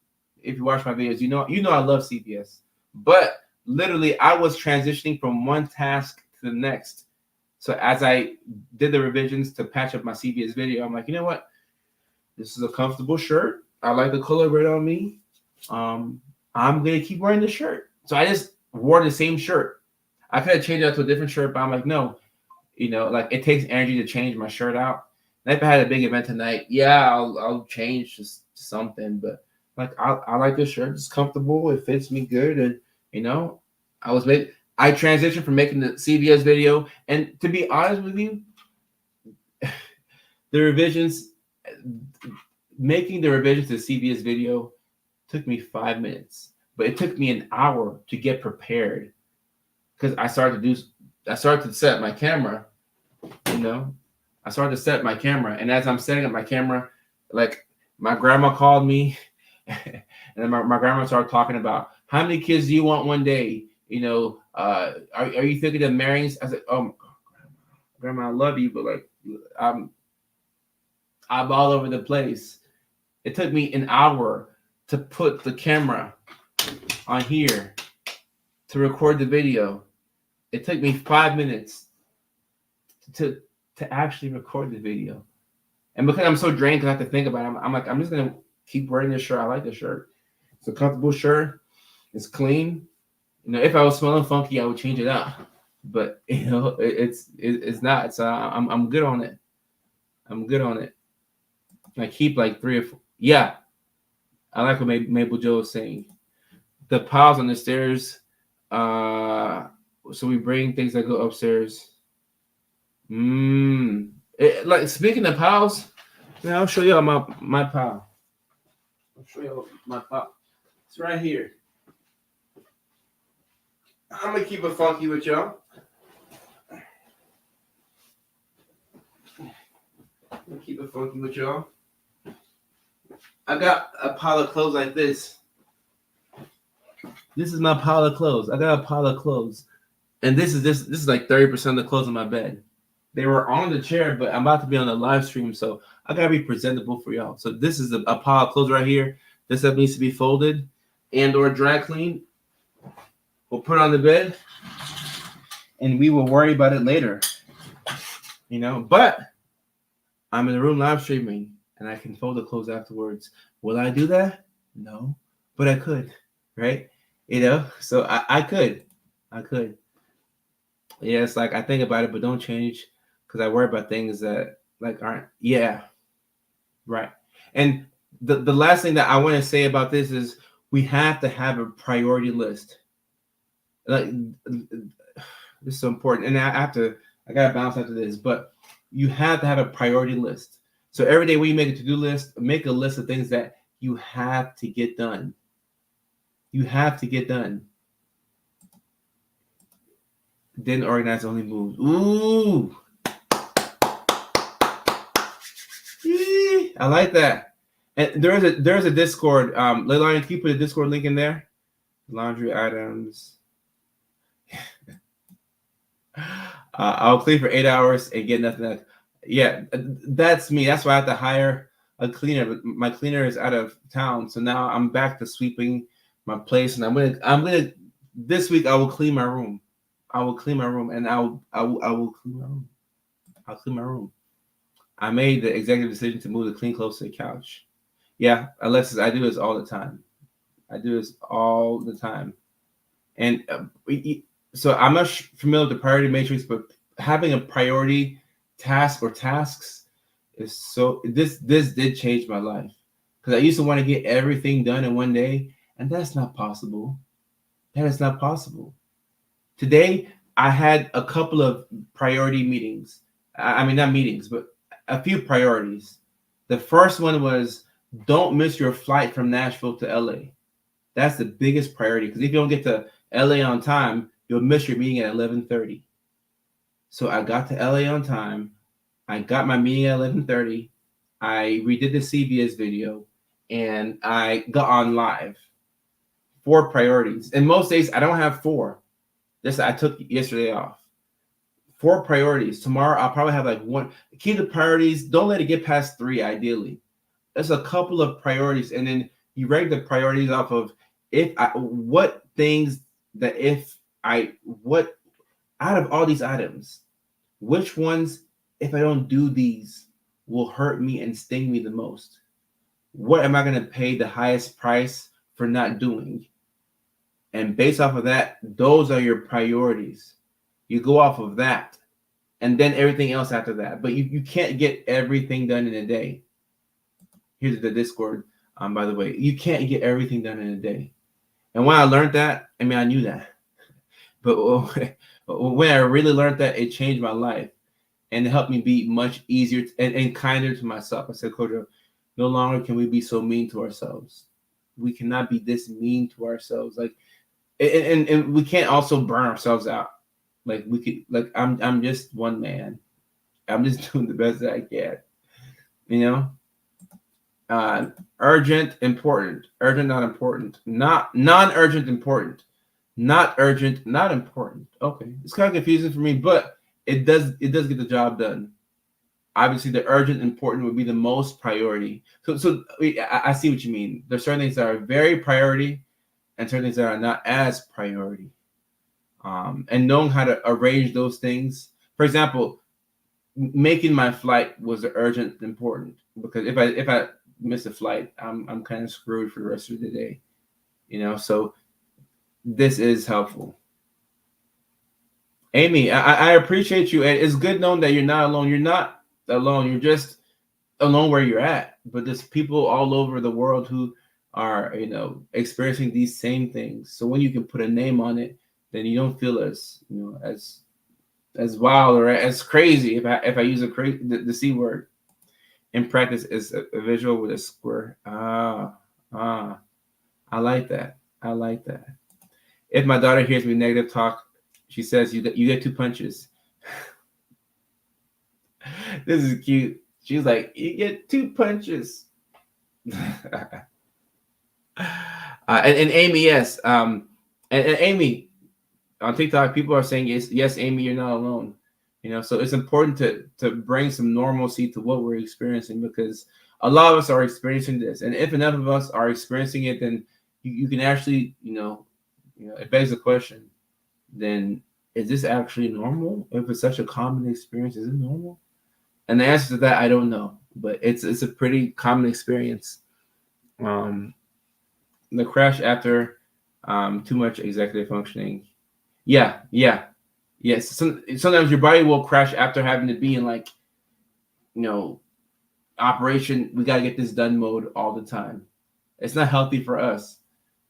If you watch my videos, you know I love CVS. But literally, I was transitioning from one task to the next. So as I did the revisions to patch up my CVS video, I'm like, you know what? This is a comfortable shirt. I like the color red on me. I'm gonna keep wearing the shirt. So I just wore the same shirt. I could have changed it out to a different shirt, but I'm like, no, like, it takes energy to change my shirt out. And if I had a big event tonight, yeah, I'll change just something. But like, I like this shirt. It's comfortable. It fits me good, and I transitioned from making the CVS video, and to be honest with you, making the revisions to the CVS video took me 5 minutes, but it took me an hour to get prepared because I started to set my camera. I started to set my camera, and as I'm setting up my camera, like, my grandma called me, and then my grandma started talking about how many kids do you want one day. Are you thinking of marrying? I said, oh, grandma, I love you, but like, I'm all over the place. It took me an hour to put the camera on here to record the video. It took me 5 minutes to actually record the video. And because I'm so drained because I have to think about it, I'm like, I'm just going to keep wearing this shirt. I like this shirt. It's a comfortable shirt. It's clean. If I was smelling funky, I would change it out. But, it's not. So I'm good on it. I'm good on it. I keep like 3 or 4. Yeah. I like what Maple Joe is saying. The piles on the stairs. So we bring things that go upstairs. Like, speaking of piles, I'll show you my pile. I'll show you my pile. It's right here. I'm gonna keep it funky with y'all. I got a pile of clothes like this. This is my pile of clothes. I got a pile of clothes, and this is like 30% of the clothes in my bed. They were on the chair, but I'm about to be on a live stream, so I gotta be presentable for y'all. So this is a pile of clothes right here. This stuff needs to be folded and or dry cleaned. We'll put it on the bed, and we will worry about it later. But I'm in the room live streaming, and I can fold the clothes afterwards. Will I do that? No, but I could, right? So I could. Yeah, it's like I think about it, but don't change because I worry about things that aren't. Yeah, right. And the last thing that I want to say about this is we have to have a priority list. Like this is so important, and I gotta bounce after this, but you have to have a priority list. So every day when you make a to-do list, make a list of things that you have to get done. You have to get done. Then organize only moves. Ooh. I like that. And there's a Discord. Leilani, can you put a Discord link in there? Laundry items. I'll clean for 8 hours and get nothing. Yeah, that's me. That's why I have to hire a cleaner. But my cleaner is out of town, so now I'm back to sweeping my place. And I'm gonna this week I will clean my room. I will clean my room, and I will clean my room. I'll clean my room. I made the executive decision to move the clean clothes to the couch. Yeah, Alexis, I do this all the time. And so I'm not familiar with the priority matrix, but having a priority task or tasks is so. This did change my life because I used to want to get everything done in one day, and that's not possible. That is not possible. Today, I had a couple of priority meetings. I mean, not meetings, but a few priorities. The first one was don't miss your flight from Nashville to LA. That's the biggest priority because if you don't get to LA on time, you'll miss your meeting at 11:30. So I got to LA on time. I got my meeting at 11:30. I redid the CBS video, and I got on live. 4 priorities. And most days I don't have 4. I took yesterday off. 4 priorities. Tomorrow I'll probably have like 1. Keep the priorities. Don't let it get past 3. Ideally, there's a couple of priorities, and then you rank the priorities off of what out of all these items, which ones, if I don't do these, will hurt me and sting me the most? What am I going to pay the highest price for not doing? And based off of that, those are your priorities. You go off of that, and then everything else after that. But you can't get everything done in a day. Here's the Discord, by the way. You can't get everything done in a day. And when I learned that, I mean, I knew that. But when I really learned that, it changed my life. And it helped me be much easier and kinder to myself. I said, Kojo, no longer can we be so mean to ourselves. We cannot be this mean to ourselves. And we can't also burn ourselves out. I'm just one man. I'm just doing the best that I can. Urgent, important. Urgent, not important. Not non-urgent, important. Not urgent, not important. Okay, it's kind of confusing for me, but it does get the job done. Obviously, the urgent, important would be the most priority. So I see what you mean. There's certain things that are very priority, and certain things that are not as priority. And knowing how to arrange those things. For example, making my flight was the urgent, important, because if I miss a flight, I'm kind of screwed for the rest of the day. So this is helpful. Amy, I appreciate you. And it's good knowing that you're not alone. You're not alone. You're just alone where you're at. But there's people all over the world who are, experiencing these same things. So when you can put a name on it, then you don't feel as wild or as crazy. If I use the C word. In practice, is a visual with a square. I like that. If my daughter hears me negative talk, she says, you get 2 punches. This is cute. She's like, you get 2 punches. And Amy, yes. And Amy, on TikTok, people are saying, yes, Amy, you're not alone. So it's important to bring some normalcy to what we're experiencing, because a lot of us are experiencing this. And if enough of us are experiencing it, then you can actually, It begs the question, then is this actually normal? If it's such a common experience, is it normal? And the answer to that, I don't know, but it's a pretty common experience. The crash after too much executive functioning. Yeah. Yes. Sometimes your body will crash after having to be in operation. We gotta get this done mode all the time. It's not healthy for us.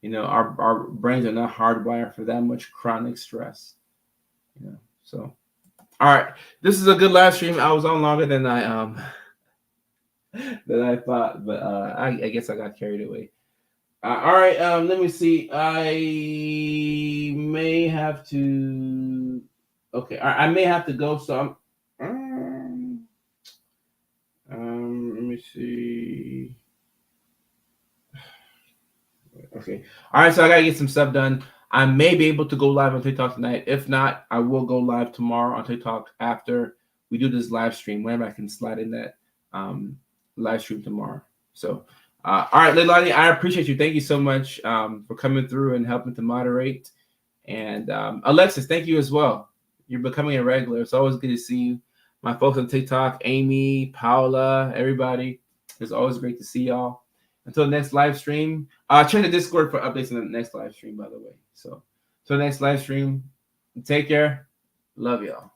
Our brains are not hardwired for that much chronic stress. So all right, this is a good live stream. I was on longer than I thought, but I guess I got carried away. All right, let me see. I may have to. Okay, I may have to go. So let me see. Okay. All right, so I gotta get some stuff done. I may be able to go live on TikTok tonight. If not, I will go live tomorrow on TikTok after we do this live stream. Whenever I can slide in that live stream tomorrow. So, all right, Leilani, I appreciate you. Thank you so much for coming through and helping to moderate. And Alexis, thank you as well. You're becoming a regular. It's always good to see you. My folks on TikTok, Amy, Paula, everybody. It's always great to see y'all. Until next live stream, check the Discord for updates on the next live stream, by the way. So, till next live stream, take care. Love y'all.